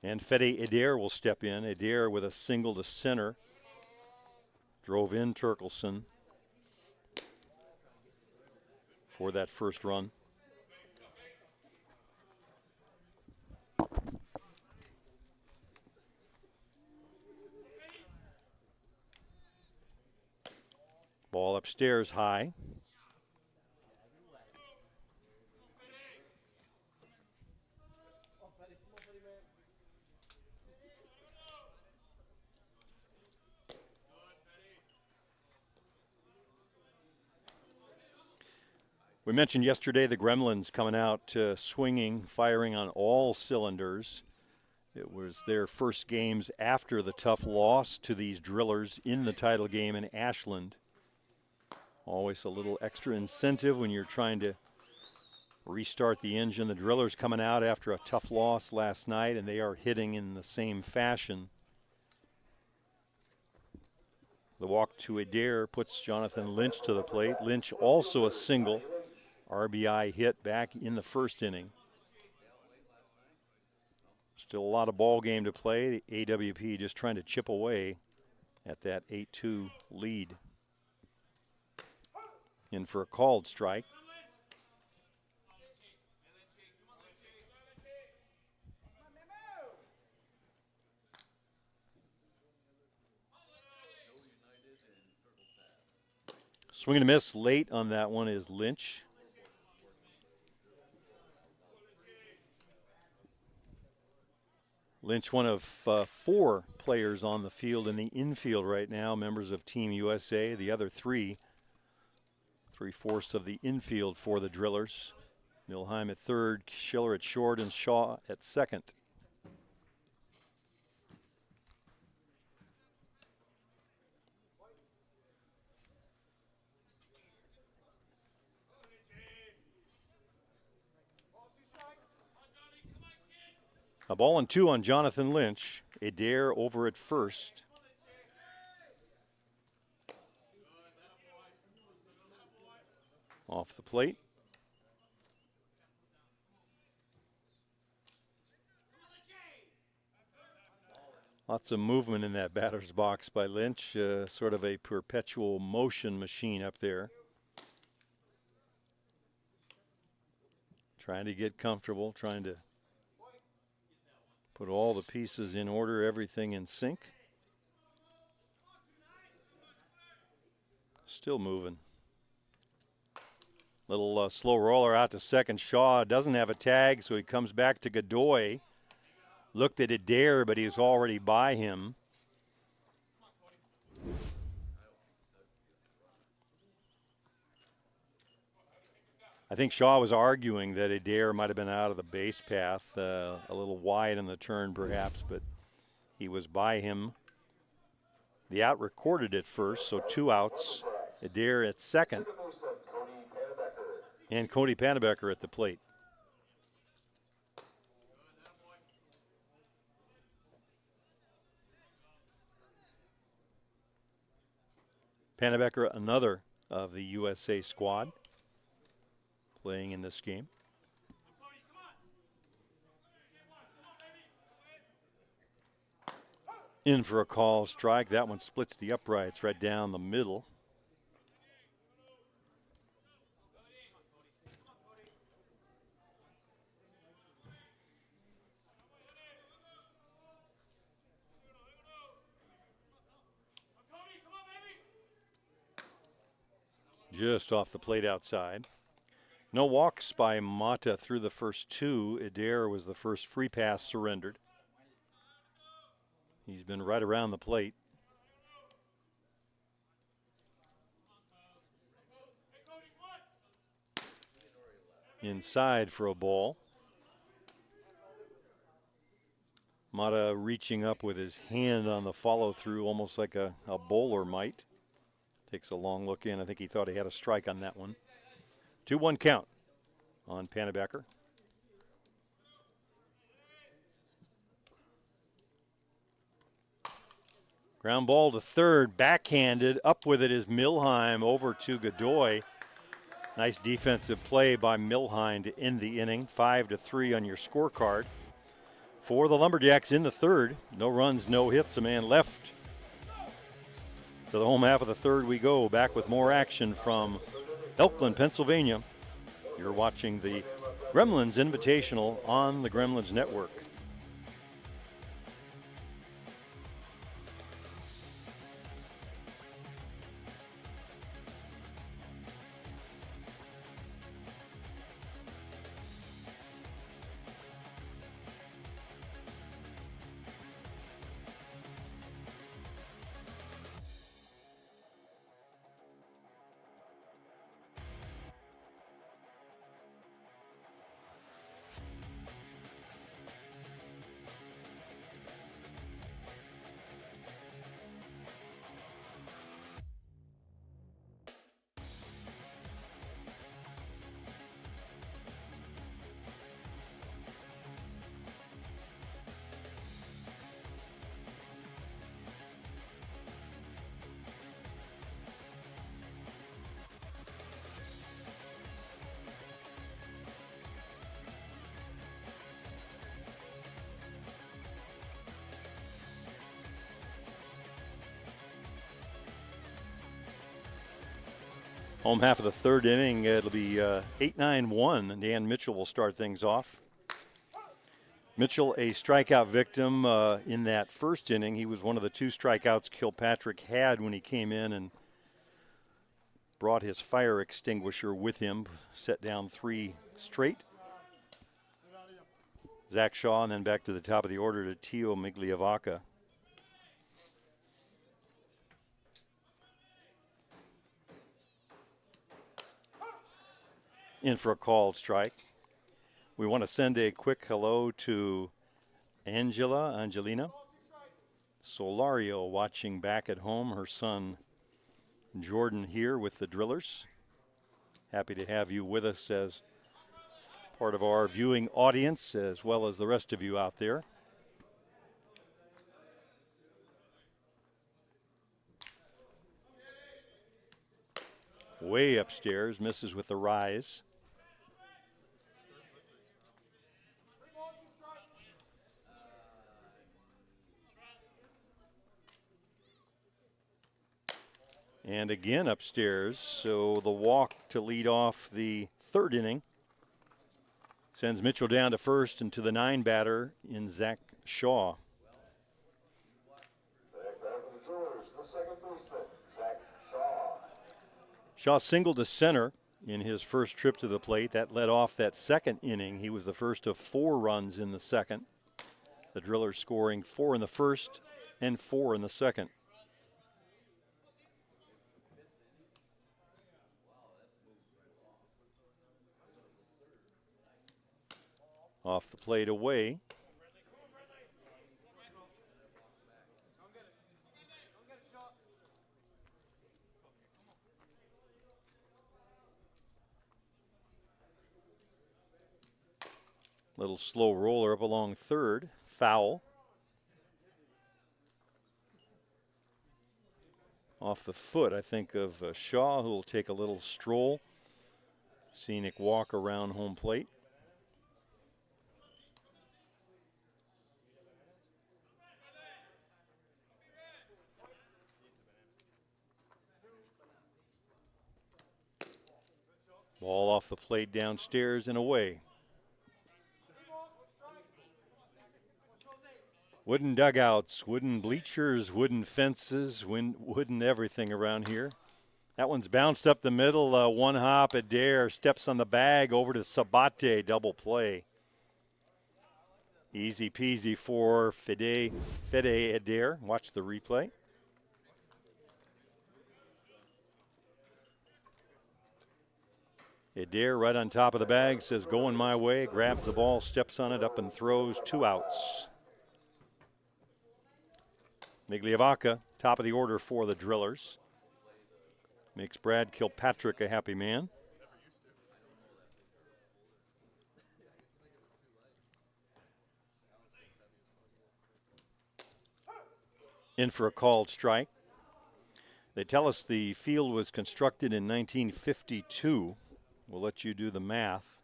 And Fede Adair will step in. Adair with a single to center. Drove in Turkelson for that first run. Ball upstairs high. We mentioned yesterday the Gremlins coming out swinging, firing on all cylinders. It was their first games after the tough loss to these Drillers in the title game in Ashland. Always a little extra incentive when you're trying to restart the engine. The Drillers coming out after a tough loss last night, and they are hitting in the same fashion. The walk to Adair puts Jonathan Lynch to the plate. Lynch also a single. RBI hit back in the first inning. Still a lot of ball game to play. The AWP just trying to chip away at that 8-2 lead. In for a called strike. Swing and a miss late on that one is Lynch. Lynch, one of 4 players on the field in the infield right now, members of Team USA. The other 3, 3/4 of the infield for the Drillers. Milheim at third, Schiller at short, and Shaw at second. A 1-2 on Jonathan Lynch. Adair over at first. Off the plate. Lots of movement in that batter's box by Lynch. Sort of a perpetual motion machine up there. Trying to get comfortable, trying to put all the pieces in order, everything in sync. Still moving. Little slow roller out to second. Shaw doesn't have a tag, so he comes back to Godoy. Looked at Adair, but he's already by him. I think Shaw was arguing that Adair might have been out of the base path, a little wide in the turn perhaps, but he was by him. The out recorded at first, so 2 outs. Adair at second. And Cody Pannebecker at the plate. Pannebecker, another of the USA squad, playing in this game. In for a call strike. That one splits the uprights right down the middle. Just off the plate outside. No walks by Mata through the first 2. Adair was the first free pass surrendered. He's been right around the plate. Inside for a ball. Mata reaching up with his hand on the follow through, almost like a bowler might. Takes a long look in. I think he thought he had a strike on that one. 2-1 count on Pannebecker. Ground ball to third, backhanded. Up with it is Milheim over to Godoy. Nice defensive play by Milheim to end the inning. 5-3 on your scorecard. For the Lumberjacks in the third. No runs, no hits, a man left. To the home half of the third we go. Back with more action from Elkland, Pennsylvania. You're watching the Gremlins Invitational on the Gremlins Network. Home half of the third inning, it'll be 8-9-1, and Dan Mitchell will start things off. Mitchell, a strikeout victim in that first inning. He was one of the 2 strikeouts Kilpatrick had when he came in and brought his fire extinguisher with him, set down 3 straight. Zach Shaw, and then back to the top of the order to Tio Migliavaca. In for a called strike. We want to send a quick hello to Angelina Solario, watching back at home. Her son Jordan here with the Drillers. Happy to have you with us as part of our viewing audience, as well as the rest of you out there. Way upstairs, misses with the rise. And again upstairs, so the walk to lead off the 3rd inning sends Mitchell down to first and to the 9 batter in Zach Shaw. The second baseman, Zach Shaw. Shaw singled to center in his first trip to the plate. That led off that 2nd inning. He was the first of 4 runs in the 2nd. The Drillers scoring 4 in the 1st and 4 in the 2nd. Off the plate away. Little slow roller up along 3rd. Foul. Off the foot, I think, of Shaw, who will take a little stroll. Scenic walk around home plate. Ball off the plate downstairs and away. Wooden dugouts, wooden bleachers, wooden fences, wooden everything around here. That one's bounced up the middle. One hop, Adair steps on the bag over to Sabate, double play. Easy peasy for Fede Adair. Watch the replay. Adair right on top of the bag, says going my way, grabs the ball, steps on it, up and throws, 2 outs. Migliavaca, top of the order for the Drillers. Makes Brad Kilpatrick a happy man. In for a called strike. They tell us the field was constructed in 1952. We'll let you do the math.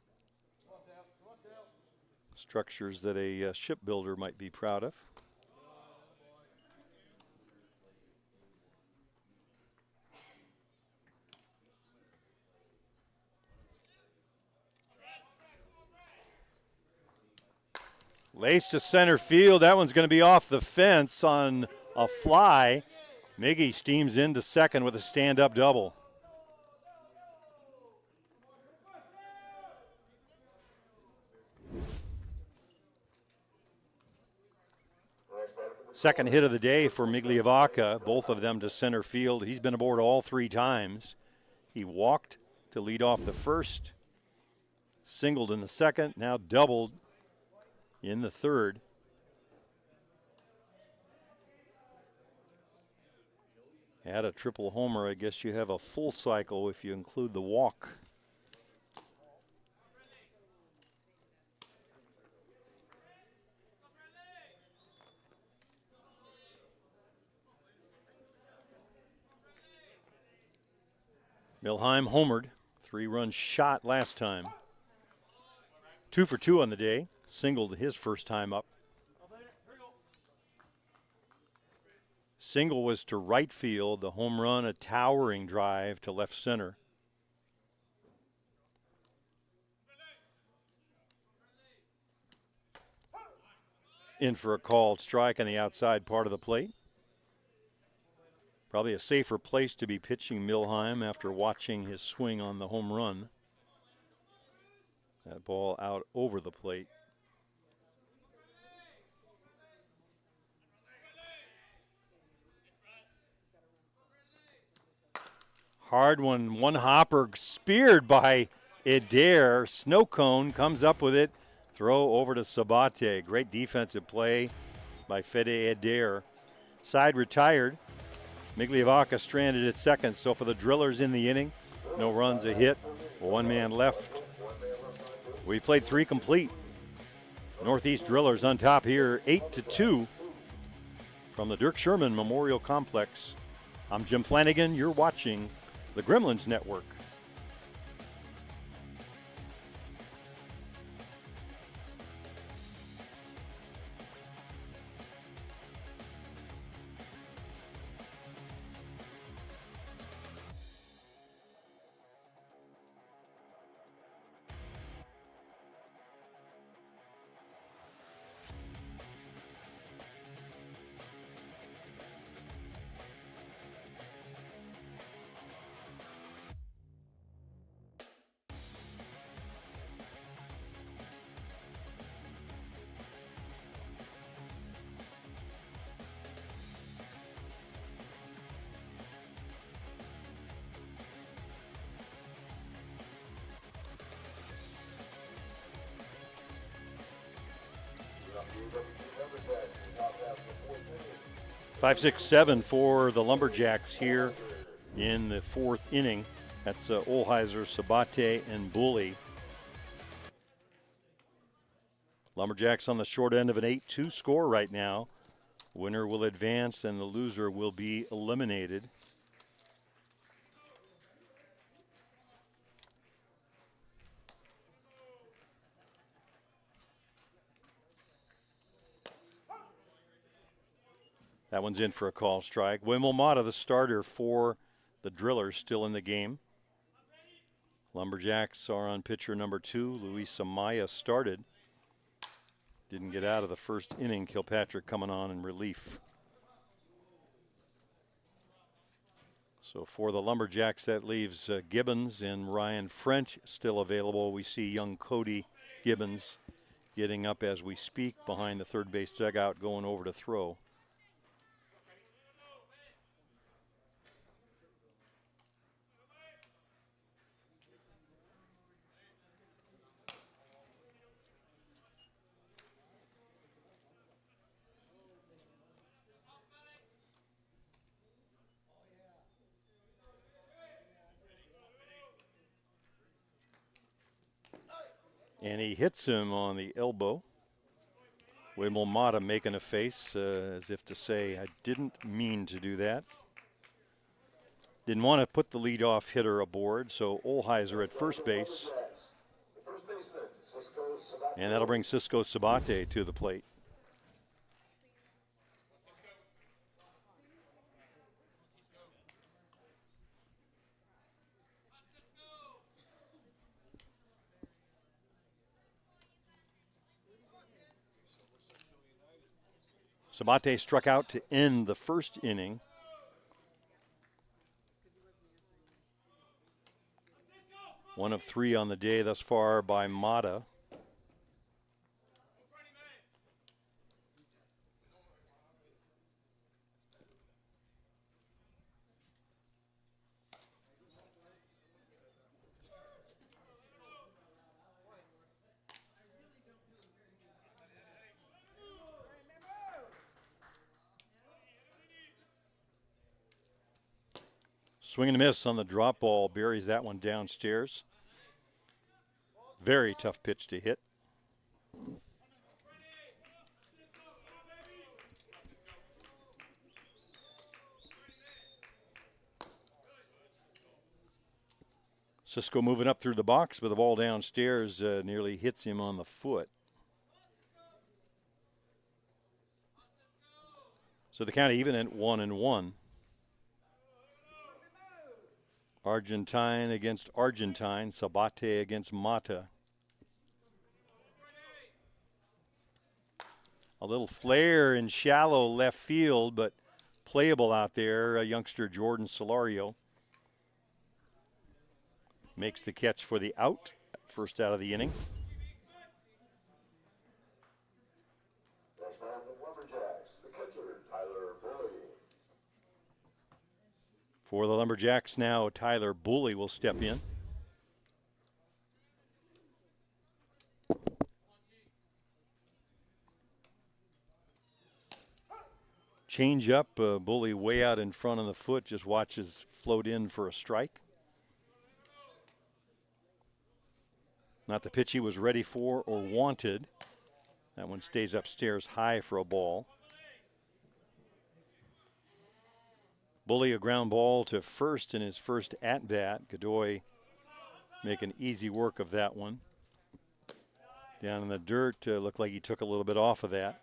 Structures that a shipbuilder might be proud of. Lace to center field. That one's going to be off the fence on a fly. Miggy steams into second with a stand-up double. Second hit of the day for Migliavaca, both of them to center field. He's been aboard all 3 times. He walked to lead off the first, singled in the second, now doubled in the 3rd. Add a triple homer, I guess you have a full cycle if you include the walk. Milheim homered, 3-run shot last time. 2 for 2 on the day, singled his first time up. Single was to right field, the home run a towering drive to left center. In for a called strike on the outside part of the plate. Probably a safer place to be pitching Milheim after watching his swing on the home run. That ball out over the plate. Hard one hopper speared by Adair. Snow cone comes up with it. Throw over to Sabate. Great defensive play by Fede Adair. Side retired. Migliavaca stranded at second. So for the Drillers in the inning, no runs, a hit, one man left. We played 3 complete. Northeast Drillers on top here, 8-2 from the Dirk Sherman Memorial Complex. I'm Jim Flanagan. You're watching the Gremlins Network. Five, 6, 7 for the Lumberjacks here in the 4th inning. That's Olheiser, Sabate, and Bully. Lumberjacks on the short end of an 8-2 score right now. Winner will advance and the loser will be eliminated. That one's in for a call strike. Wimel Mata, the starter for the Drillers, still in the game. Lumberjacks are on pitcher number 2. Luis Amaya started. Didn't get out of the first inning. Kilpatrick coming on in relief. So for the Lumberjacks, that leaves Gibbons and Ryan French still available. We see young Cody Gibbons getting up as we speak behind the third base dugout, going over to throw. And he hits him on the elbow. Wimel Mata making a face as if to say, I didn't mean to do that. Didn't want to put the leadoff hitter aboard, so Olheiser at first base. And that'll bring Cisco Sabate to the plate. Sabate struck out to end the first inning. One of 3 on the day thus far by Mata. Swing and a miss on the drop ball, buries that one downstairs. Very tough pitch to hit. Cisco moving up through the box, but the ball downstairs nearly hits him on the foot. So the count even at 1-1. Argentine against Argentine, Sabate against Mata. A little flare in shallow left field, but playable out there. Youngster Jordan Solario makes the catch for the out, first out of the inning. Next man from Lumberjacks, the catcher, Tyler Bully. For the Lumberjacks now, Tyler Bully will step in. Change up, Bully way out in front on the foot, just watches float in for a strike. Not the pitch he was ready for or wanted. That one stays upstairs high for a ball. Bully a ground ball to first in his first at-bat. Godoy making easy work of that one. Down in the dirt, looked like he took a little bit off of that.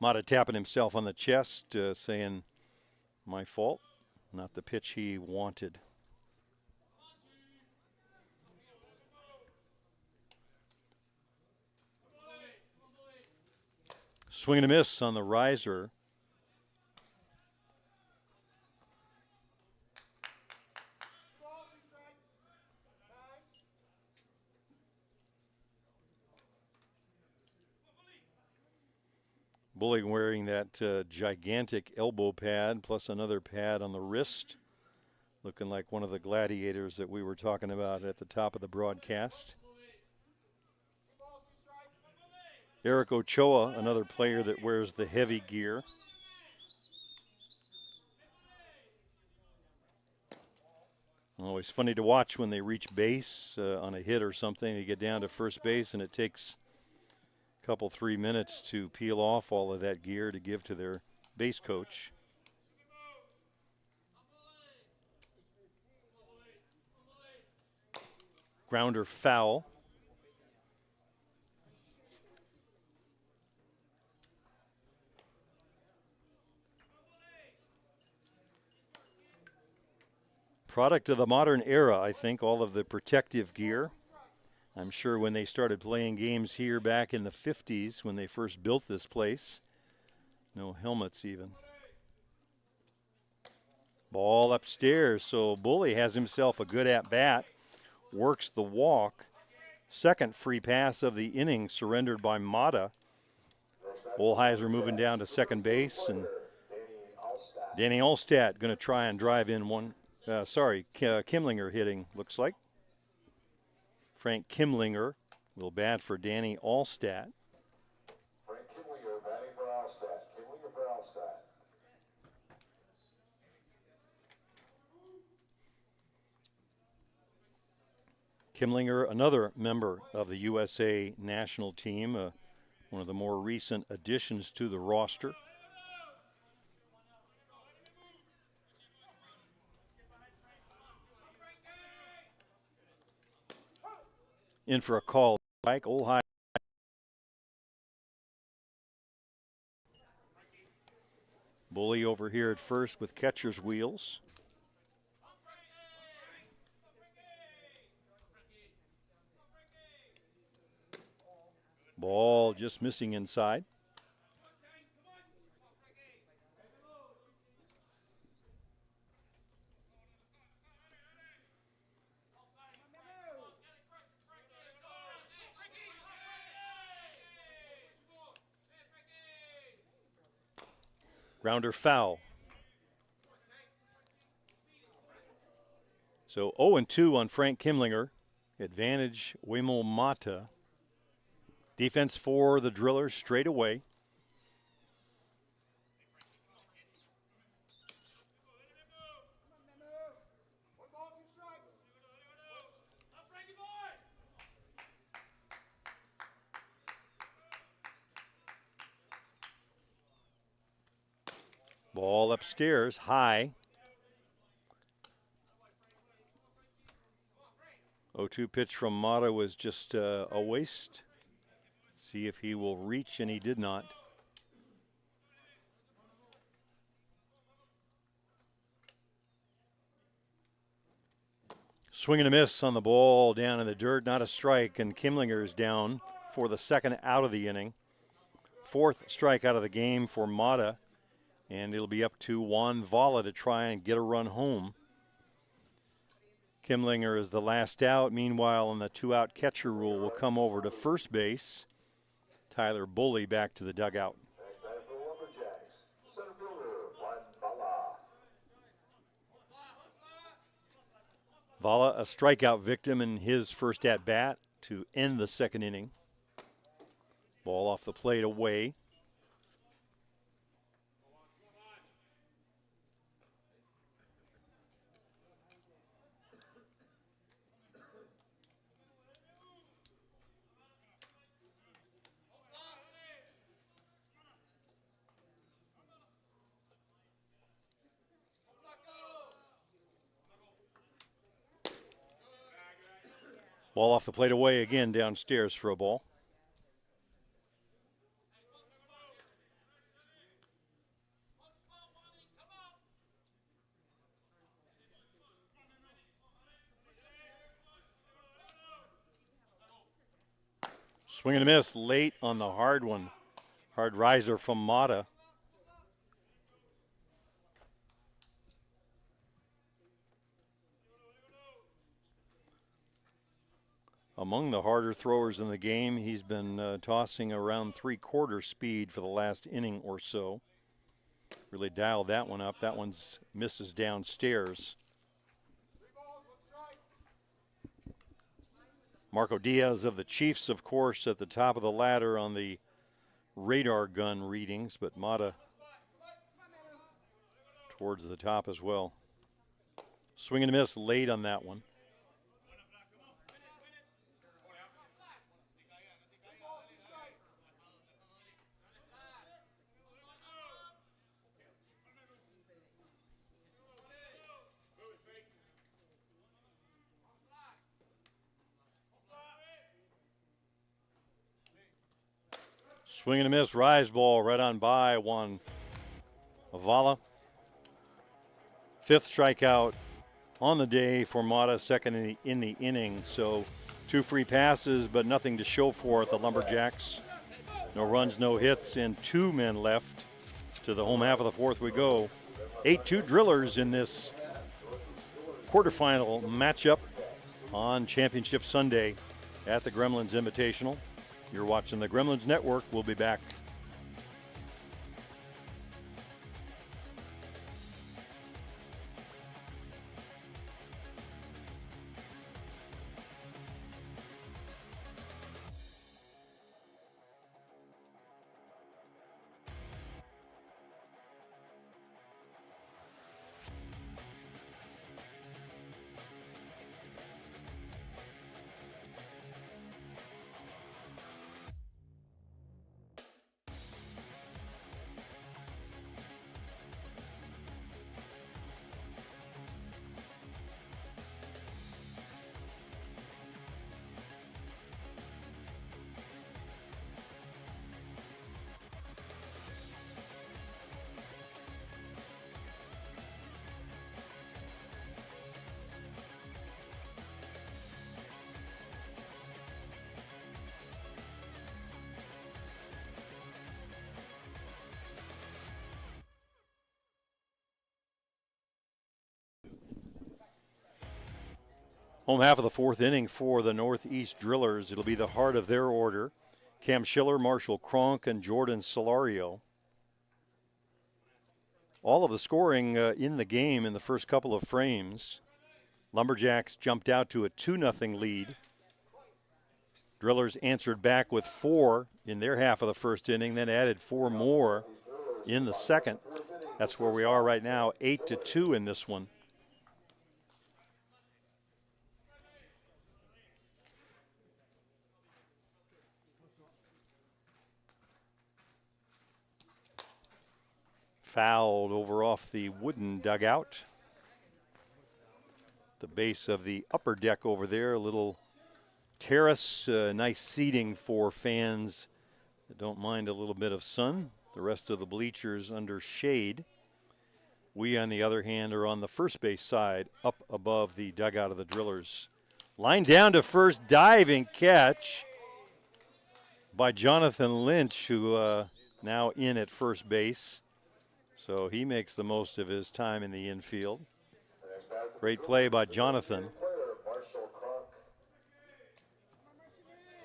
Mata tapping himself on the chest, saying, my fault, not the pitch he wanted. Swing and a miss on the riser. Bully wearing that gigantic elbow pad plus another pad on the wrist. Looking like one of the gladiators that we were talking about at the top of the broadcast. Eric Ochoa, another player that wears the heavy gear. Always funny to watch when they reach base on a hit or something. They get down to first base and it takes a couple, 3 minutes to peel off all of that gear to give to their base coach. Grounder foul. Product of the modern era, I think, all of the protective gear. I'm sure when they started playing games here back in the 50s, when they first built this place, no helmets even. Ball upstairs, so Bully has himself a good at-bat, works the walk. Second free pass of the inning surrendered by Mata. Olheiser moving down to second base, and Danny Alstat going to try and drive in one. Kimlinger hitting, looks like. Frank Kimlinger, a little bad for Danny Alstat. Frank Kimlinger batting for Alstat. Kimlinger for Alstat. Kimlinger, another member of the USA national team, one of the more recent additions to the roster. In for a call, Mike Olheiser. Bully over here at first with catcher's wheels. Ball just missing inside. Grounder foul. So 0-2 on Frank Kimlinger. Advantage Wemo Mata. Defense for the Drillers straight away. Ball upstairs, high. 0-2 pitch from Mata was just a waste. See if he will reach, and he did not. Swing and a miss on the ball down in the dirt, not a strike, and Kimlinger is down for the second out of the inning. fourth strikeout of the game for Mata, and it'll be up to Juan Vala to try and get a run home. Kimlinger is the last out. Meanwhile, in the 2-out catcher rule, will come over to first base. Tyler Bully back to the dugout. Next batter for the Lumberjacks, center fielder Juan Vala. Vala, a strikeout victim in his first at-bat to end the second inning. Ball off the plate away. Ball off the plate away again downstairs for a ball. Swing and a miss late on the hard one. Hard riser from Mata. Among the harder throwers in the game, he's been tossing around 3/4 speed for the last inning or so. Really dialed that one up. That one's misses downstairs. Marco Diaz of the Chiefs, of course, at the top of the ladder on the radar gun readings, but Mata towards the top as well. Swing and a miss late on that one. Swing and a miss, rise ball right on by Juan Vala. Fifth strikeout on the day for Mata, second in the inning. So 2 free passes, but nothing to show for it. The Lumberjacks. No runs, no hits, and 2 men left. To the home half of the fourth we go. 8-2 Drillers in this quarterfinal matchup on Championship Sunday at the Gremlins Invitational. You're watching the Gremlins Network. We'll be back. Home half of the fourth inning for the Northeast Drillers. It'll be the heart of their order. Cam Schiller, Marshall Cronk, and Jordan Solario. All of the scoring in the game in the first couple of frames. Lumberjacks jumped out to a 2-0 lead. Drillers answered back with 4 in their half of the first inning, then added 4 more in the second. That's where we are right now, 8-2 in this one. Fouled over off the wooden dugout. The base of the upper deck over there, a little terrace, nice seating for fans that don't mind a little bit of sun. The rest of the bleachers under shade. We, on the other hand, are on the first base side, up above the dugout of the Drillers. Line down to first, diving catch by Jonathan Lynch, who now in at first base. So he makes the most of his time in the infield. Great play by Jonathan.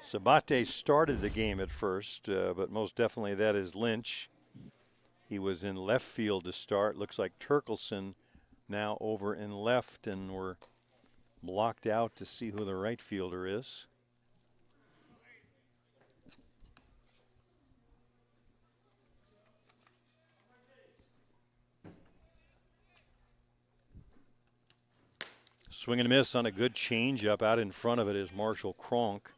Sabate started the game at first, but most definitely that is Lynch. He was in left field to start. Looks like Turkelson now over in left, and we're blocked out to see who the right fielder is. Swing and a miss on a good changeup. Out in front of it is Marshall Cronk.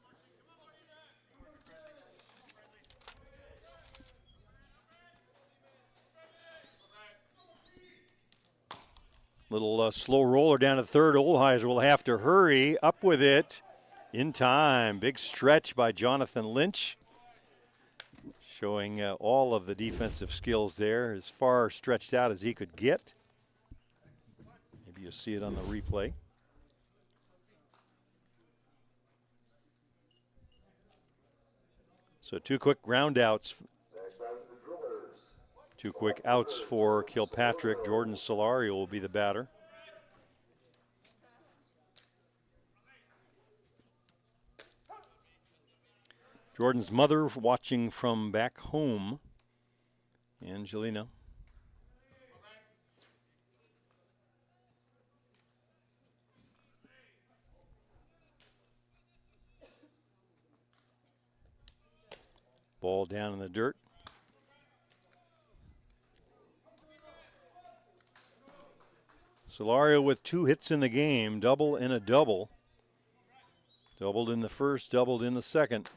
Little slow roller down to third. Olheiser will have to hurry up with it in time. Big stretch by Jonathan Lynch, showing all of the defensive skills there, as far stretched out as he could get. Maybe you'll see it on the replay. So 2 quick ground outs. 2 quick outs for Kilpatrick. Jordan Solario will be the batter. Jordan's mother watching from back home, Angelina. Ball down in the dirt. Solario with 2 hits in the game, double and a double. Doubled in the first, doubled in the second.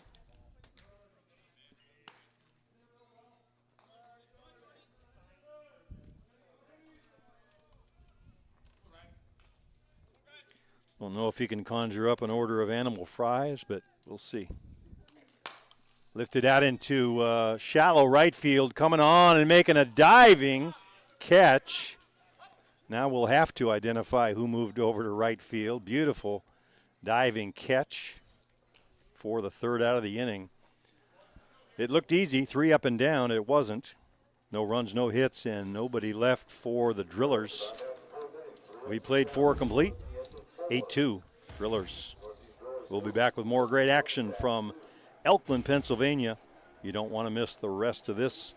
Don't know if he can conjure up an order of animal fries, but we'll see. Lifted out into shallow right field, coming on and making a diving catch. Now we'll have to identify who moved over to right field. Beautiful diving catch for the third out of the inning. It looked easy, 3 up and down. It wasn't. No runs, no hits, and nobody left for the Drillers. We played 4 complete, 8-2 Drillers. We'll be back with more great action from Elkland, Pennsylvania. You don't want to miss the rest of this,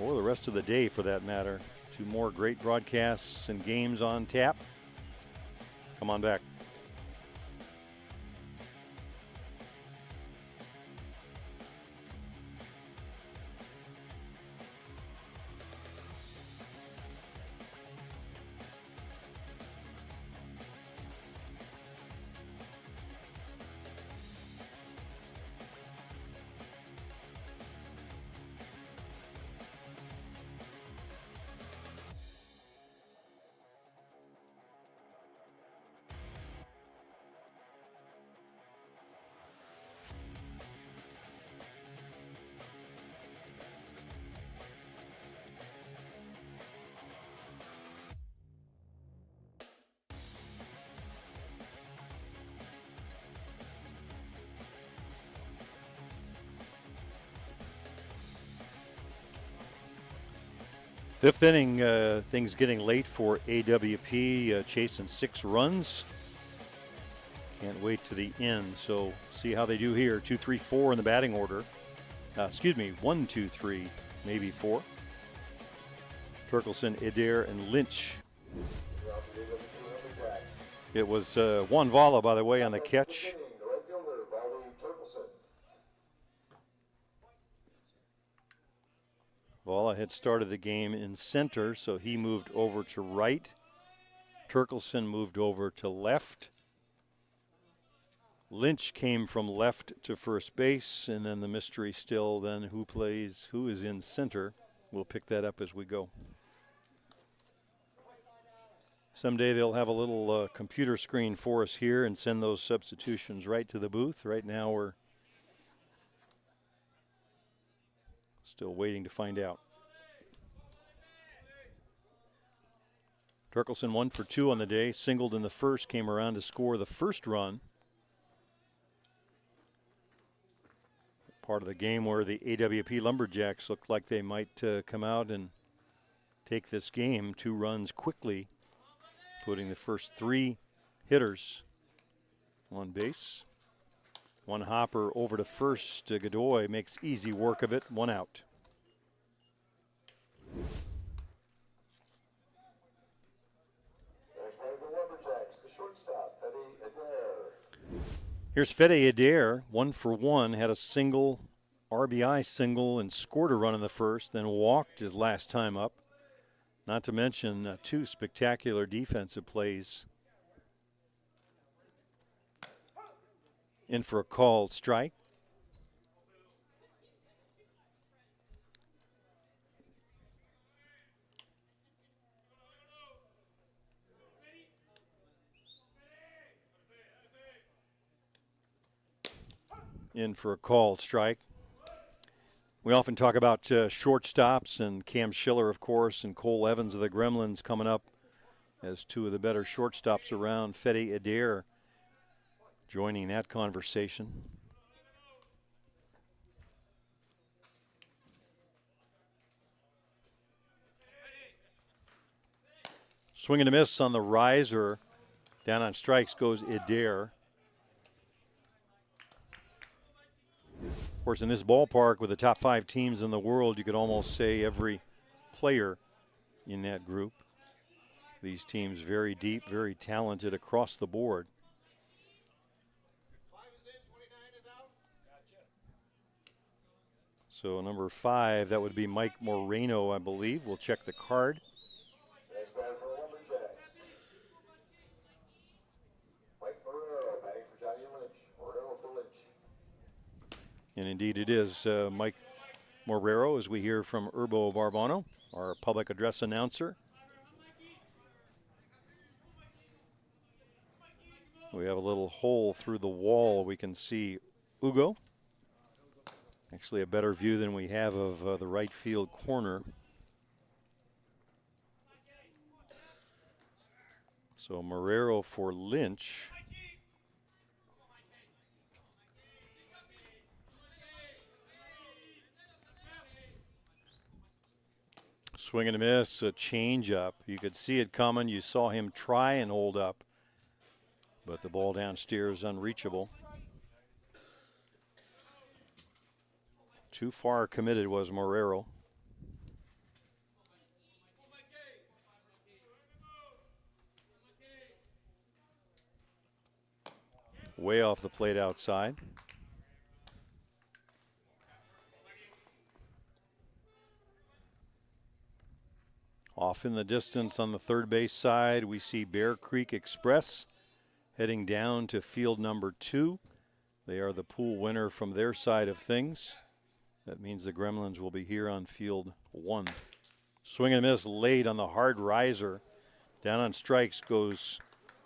or the rest of the day for that matter. 2 more great broadcasts and games on tap. Come on back. Fifth inning, things getting late for AWP, chasing 6 runs. Can't wait to the end, so see how they do here. 2, 3, 4 in the batting order. 1, 2, 3, maybe 4. Turkelson, Adair, and Lynch. It was Juan Vala, by the way, on the catch. Vala had started the game in center, so he moved over to right. Turkelson moved over to left. Lynch came from left to first base, and then the mystery still then who is in center. We'll pick that up as we go. Someday they'll have a little computer screen for us here and send those substitutions right to the booth. Right now we're still waiting to find out. Turkelson 1 for 2 on the day. Singled in the first, came around to score the first run. Part of the game where the AWP Lumberjacks looked like they might come out and take this game. 2 runs quickly, putting the first 3 hitters on base. 1 hopper over to first. Godoy makes easy work of it. 1 out. Here's Fede Adair, 1 for 1, had a single, RBI single, and scored a run in the first, then walked his last time up. Not to mention 2 spectacular defensive plays. In for a called strike. In for a called strike. We often talk about shortstops, and Cam Schiller, of course, and Cole Evans of the Gremlins coming up as 2 of the better shortstops around. Fede Adair joining that conversation. Swing and a miss on the riser. Down on strikes goes Adair. Of course, in this ballpark with the top 5 teams in the world, you could almost say every player in that group. These teams very deep, very talented across the board. So number 5, that would be Mike Moreno, I believe. We'll check the card. And indeed it is Mike Morero, as we hear from Urbo Barbano, our public address announcer. We have a little hole through the wall. We can see Ugo. Actually a better view than we have of the right field corner. So Morero for Lynch. Swing and a miss, a change up. You could see it coming. You saw him try and hold up, but the ball downstairs unreachable. Too far committed was Morero. Way off the plate outside. Off in the distance on the third base side, we see Bear Creek Express heading down to field number 2. They are the pool winner from their side of things. That means the Gremlins will be here on field 1. Swing and miss late on the hard riser. Down on strikes goes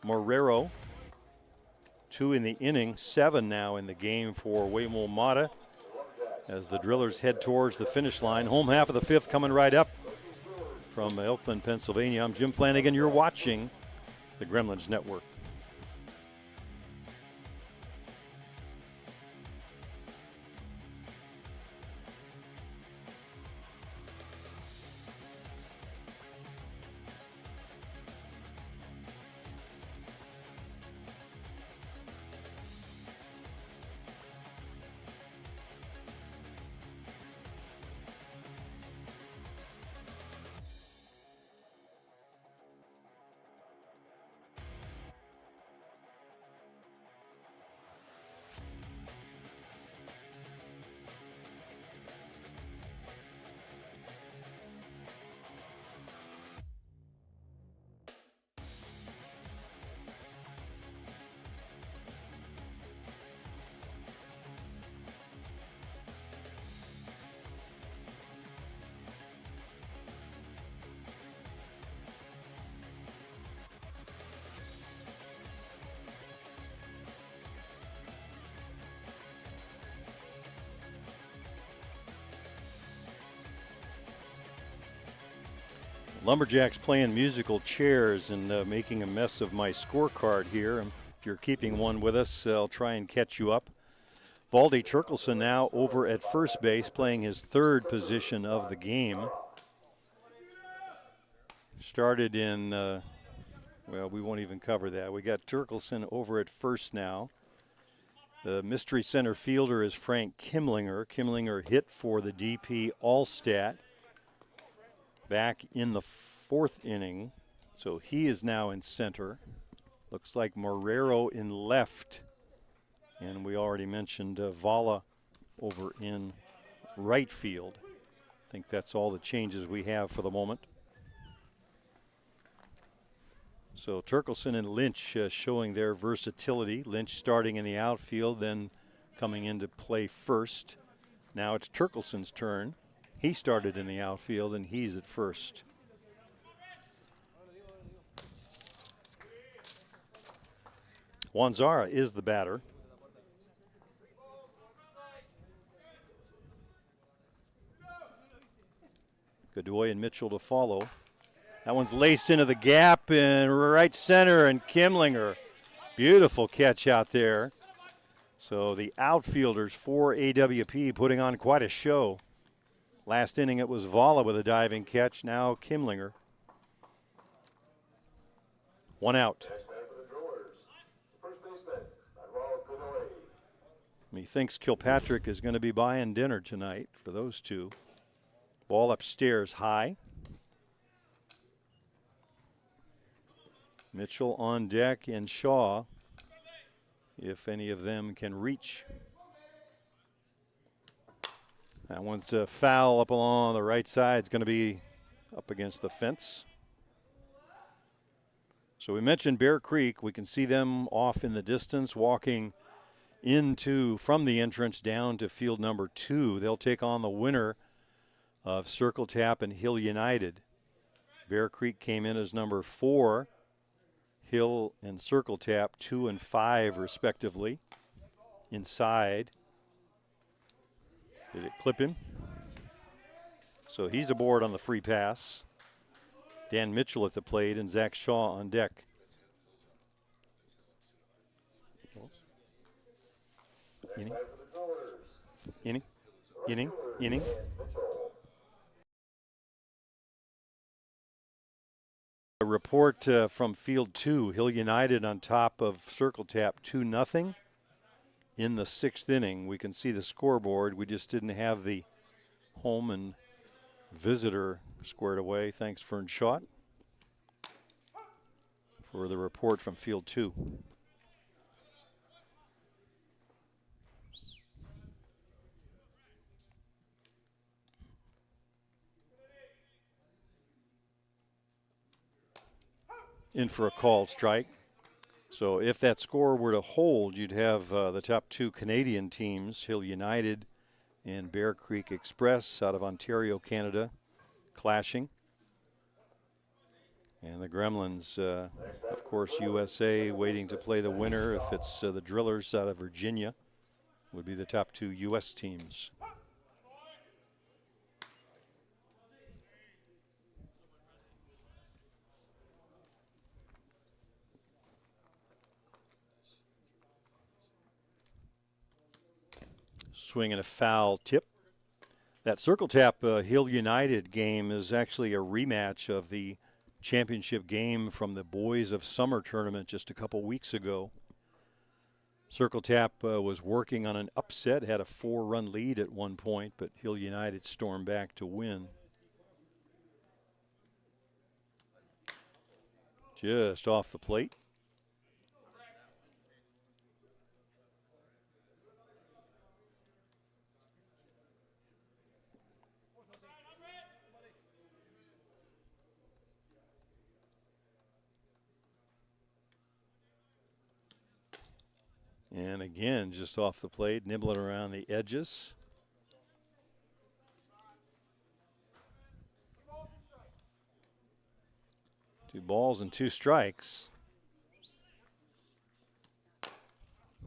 Morero. 2 in the inning, 7 now in the game for Waymul Mata as the Drillers head towards the finish line. Home half of the 5th coming right up. From Elkland, Pennsylvania, I'm Jim Flanagan. You're watching the Gremlins Network. Lumberjacks playing musical chairs and making a mess of my scorecard here. If you're keeping one with us, I'll try and catch you up. Valdi Turkelson now over at first base, playing his third position of the game. Started in, well, we won't even cover that. We got Turkelson over at first now. The mystery center fielder is Frank Kimlinger. Kimlinger hit for the DP All-Stat back in the fourth inning. So he is now in center. Looks like Marrero in left. And we already mentioned Vala over in right field. I think that's all the changes we have for the moment. So Turkelson and Lynch showing their versatility. Lynch starting in the outfield, then coming into play first. Now it's Turkelson's turn. He started in the outfield, and he's at first. Wanzara is the batter. Godoy and Mitchell to follow. That one's laced into the gap in right center, and Kimlinger. Beautiful catch out there. So the outfielders for AWP putting on quite a show. Last inning it was Vala with a diving catch. Now Kimlinger. One out. Methinks Kilpatrick is going to be buying dinner tonight for those two. Ball upstairs high. Mitchell on deck and Shaw, if any of them can reach. That one's a foul up along the right side. It's going to be up against the fence. So we mentioned Bear Creek. We can see them off in the distance walking from the entrance down to field number 2. They'll take on the winner of Circle Tap and Hill United. Bear Creek came in as number 4. Hill and Circle Tap 2 and 5 respectively. Inside. Did it clip him? So he's aboard on the free pass. Dan Mitchell at the plate and Zach Shaw on deck. Inning. A report from field 2. Hill United on top of Circle Tap 2-0 in the 6th inning. We can see the scoreboard. We just didn't have the home and visitor squared away. Thanks, Fern Schott, for the report from field 2. In for a called strike. So if that score were to hold, you'd have the top 2 Canadian teams, Hill United and Bear Creek Express out of Ontario, Canada, clashing. And the Gremlins, of course, USA waiting to play the winner. If it's the Drillers out of Virginia, would be the top 2 U.S. teams. Swing and a foul tip. That Circle Tap Hill United game is actually a rematch of the championship game from the Boys of Summer tournament just a couple weeks ago. Circle Tap was working on an upset, had a 4-run lead at one point, but Hill United stormed back to win. Just off the plate. And again, just off the plate, nibbling around the edges. Two balls and 2 strikes.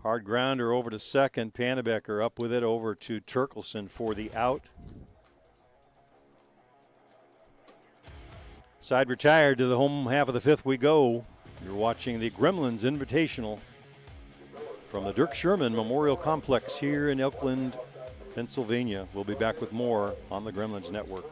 Hard grounder over to second. Pannebecker up with it over to Turkelson for the out. Side retired to the home half of the 5th we go. You're watching the Gremlins Invitational. from the Dirk Sherman Memorial Complex here in Elkland, Pennsylvania. We'll be back with more on the Gremlins Network.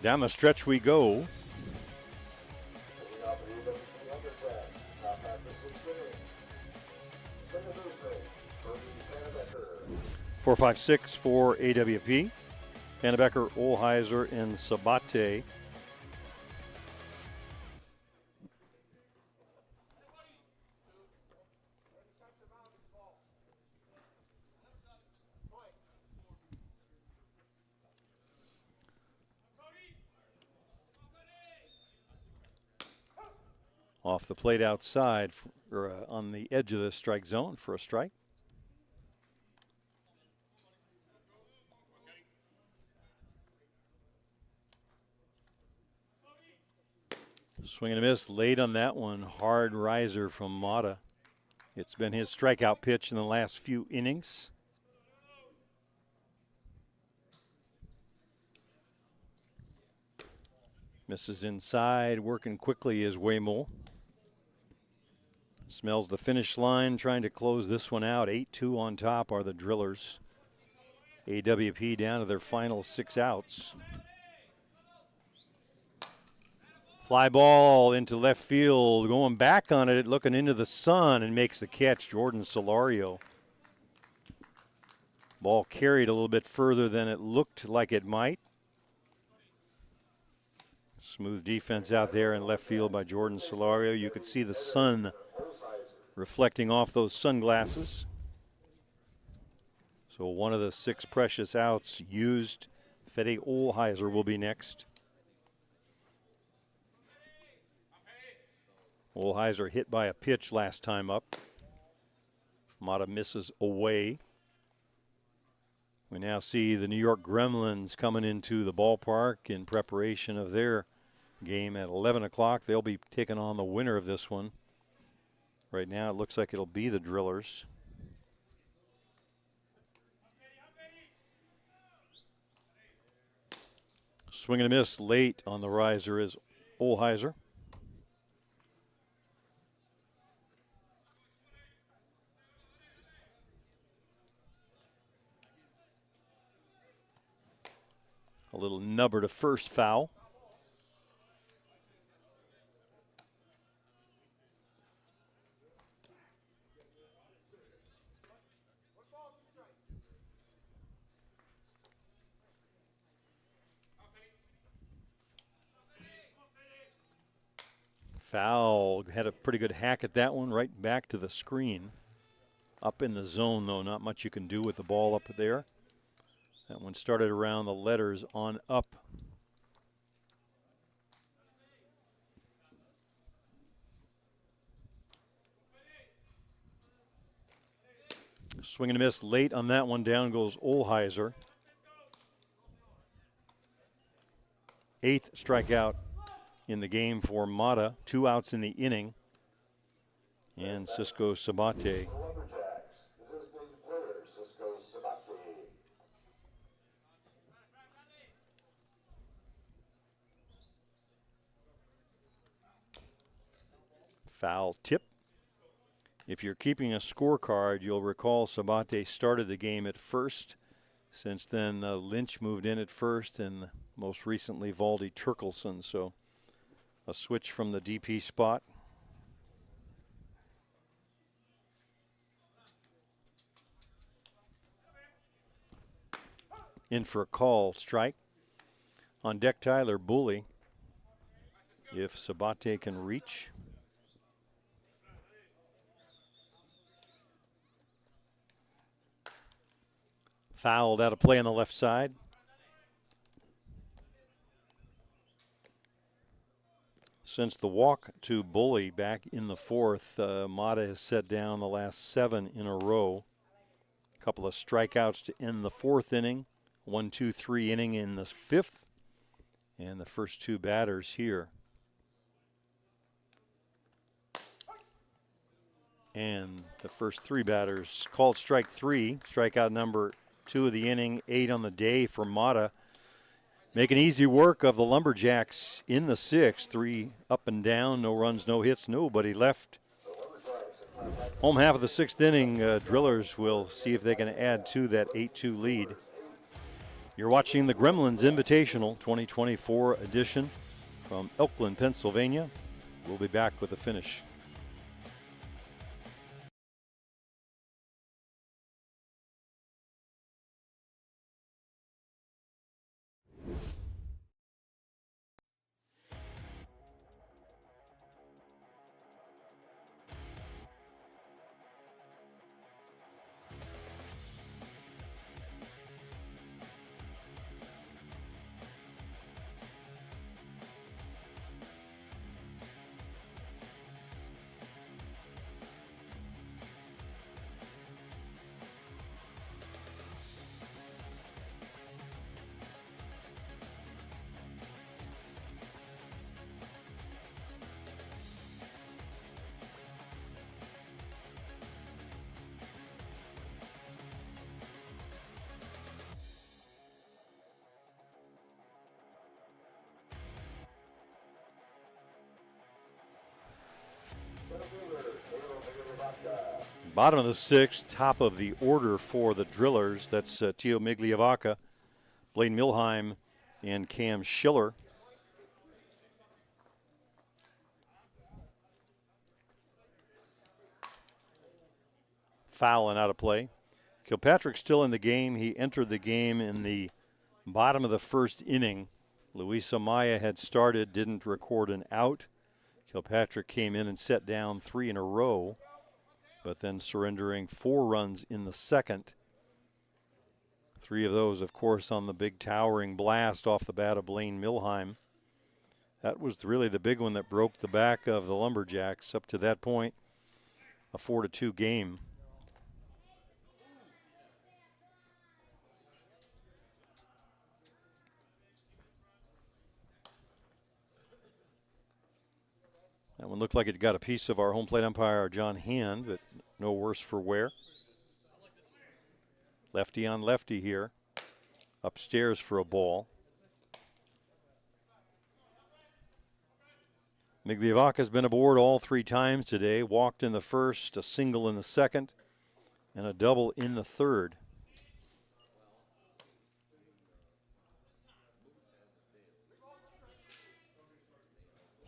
Down the stretch we go. Leading off the Lumberjacks, top half the sixth inning. Second baseman, Bernie Pannebecker. 4-5-6 for AWP. Pannebecker, Olheiser, and Sabate. Off the plate outside, or on the edge of the strike zone for a strike. Swing and a miss late on that one. Hard riser from Mata. It's been his strikeout pitch in the last few innings. Misses inside, working quickly is Waymole. Smells the finish line, trying to close this one out. 8-2 on top are the Drillers. AWP down to their final 6 outs. Fly ball into left field, going back on it, looking into the sun, and makes the catch, Jordan Solario. Ball carried a little bit further than it looked like it might. Smooth defense out there in left field by Jordan Solario. You could see the sun reflecting off those sunglasses. So one of the 6 precious outs used. Fede Olheiser will be next. Olheiser hit by a pitch last time up. Mata misses away. We now see the New York Gremlins coming into the ballpark in preparation of their game at 11 o'clock. They'll be taking on the winner of this one. Right now it looks like it'll be the Drillers. Swing and a miss late on the riser is Olheiser. A little nubber to first, foul. Foul. Had a pretty good hack at that one, right back to the screen. Up in the zone, though, not much you can do with the ball up there. That one started around the letters on up. Swing and a miss late on that one. Down goes Olheiser. 8th strikeout in the game for Mata. 2 outs in the inning. And Cisco Sabate. Lumberjacks, the designated player, Cisco Sabate. Foul tip. If you're keeping a scorecard, you'll recall Sabate started the game at first. Since then, Lynch moved in at first, and most recently Valdi Turkelson. So a switch from the DP spot. in for a call strike. On deck, Tyler Bully. If Sabate can reach. Fouled out of play on the left side. Since the walk to Bully back in the fourth, Mata has set down the last 7 in a row. A couple of strikeouts to end the fourth inning. 1-2-3 inning in the fifth. And the first 2 batters here. And the first 3 batters called strike 3. Strikeout number 2 of the inning, 8 on the day for Mata. Making easy work of the Lumberjacks in the 6th. 3 up and down, no runs, no hits, nobody left. Home half of the 6th inning, Drillers will see if they can add to that 8-2 lead. You're watching the Gremlins Invitational 2024 edition from Elkland, Pennsylvania. We'll be back with the finish. Bottom of the 6th, top of the order for the Drillers. That's Tio Migliavaca, Blaine Milheim, and Cam Schiller. Foul and out of play. Kilpatrick's still in the game. He entered the game in the bottom of the first inning. Luis Amaya had started, didn't record an out. Kilpatrick came in and set down 3 in a row, but then surrendering 4 runs in the second. 3 of those, of course, on the big towering blast off the bat of Blaine Milheim. That was really the big one that broke the back of the Lumberjacks. Up to that point, a 4-2 game. That one looked like it got a piece of our home plate umpire, John Hand, but no worse for wear. Lefty on lefty here. Upstairs for a ball. Migliavaca's been aboard all 3 times today. Walked in the first, a single in the second, and a double in the third.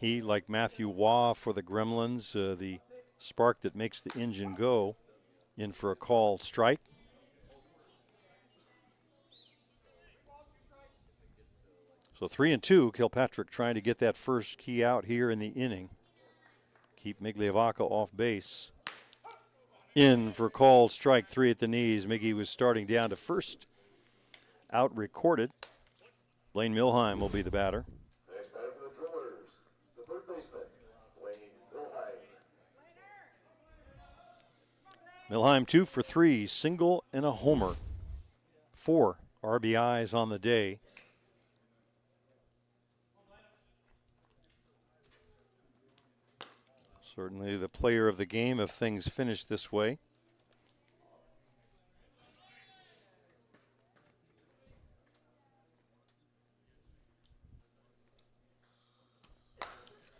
He, like Matthew Waugh for the Gremlins, the spark that makes the engine go, in for a call strike. So 3-2, Kilpatrick trying to get that first key out here in the inning. Keep Migliavaca off base. In for called strike 3 at the knees. Miggy was starting down to first. Out recorded. Blaine Milheim will be the batter. Next batter for the Drillers, the third baseman, Blaine Milheim. Milheim 2 for 3, single and a homer. 4 RBIs on the day. Certainly the player of the game if things finish this way.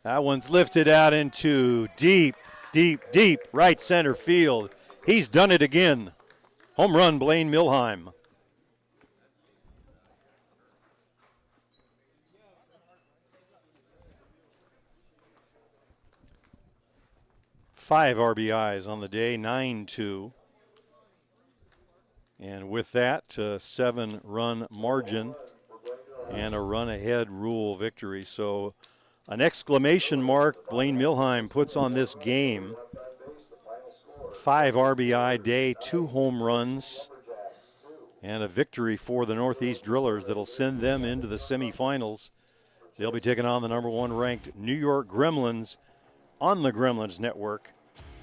That one's lifted out into deep right center field. He's done it again. Home run, Blaine Milheim. Five RBIs on the day, 9-2. And And with that, 7-run margin and a run-ahead rule victory. So an exclamation mark Blaine Milheim puts on this game. 5 RBI day, 2 home runs, and a victory for the Northeast Drillers that'll send them into the semifinals. They'll be taking on the #1 ranked New York Gremlins on the Gremlins Network.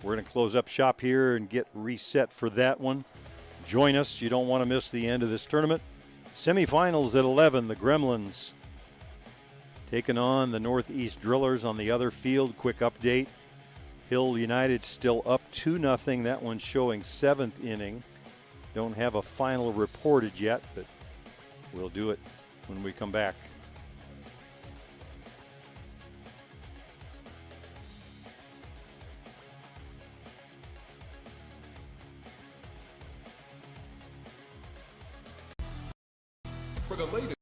We're going to close up shop here and get reset for that one. Join us. You don't want to miss the end of this tournament. Semifinals at 11, the Gremlins taking on the Northeast Drillers on the other field. Quick update. Hill United still up 2-0. That one's showing 7th inning. Don't have a final reported yet, but we'll do it when we come back. For the latest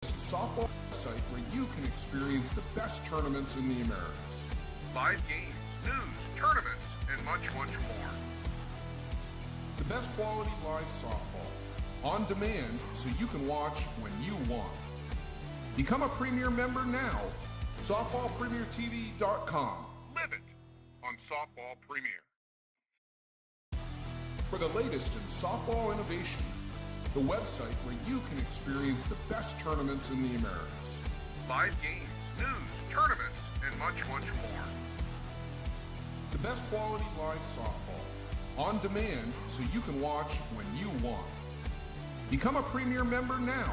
softball site where you can experience the best tournaments in the Americas. Live games, news, tournaments, and much, much more. The best quality live softball on demand so you can watch when you want. Become a Premier member now. SoftballPremierTV.com. Live it on Softball Premier. For the latest in softball innovation, the website where you can experience the best tournaments in the Americas. Live games, news, tournaments, and much, much more. The best quality live softball on demand so you can watch when you want. Become a Premier member now.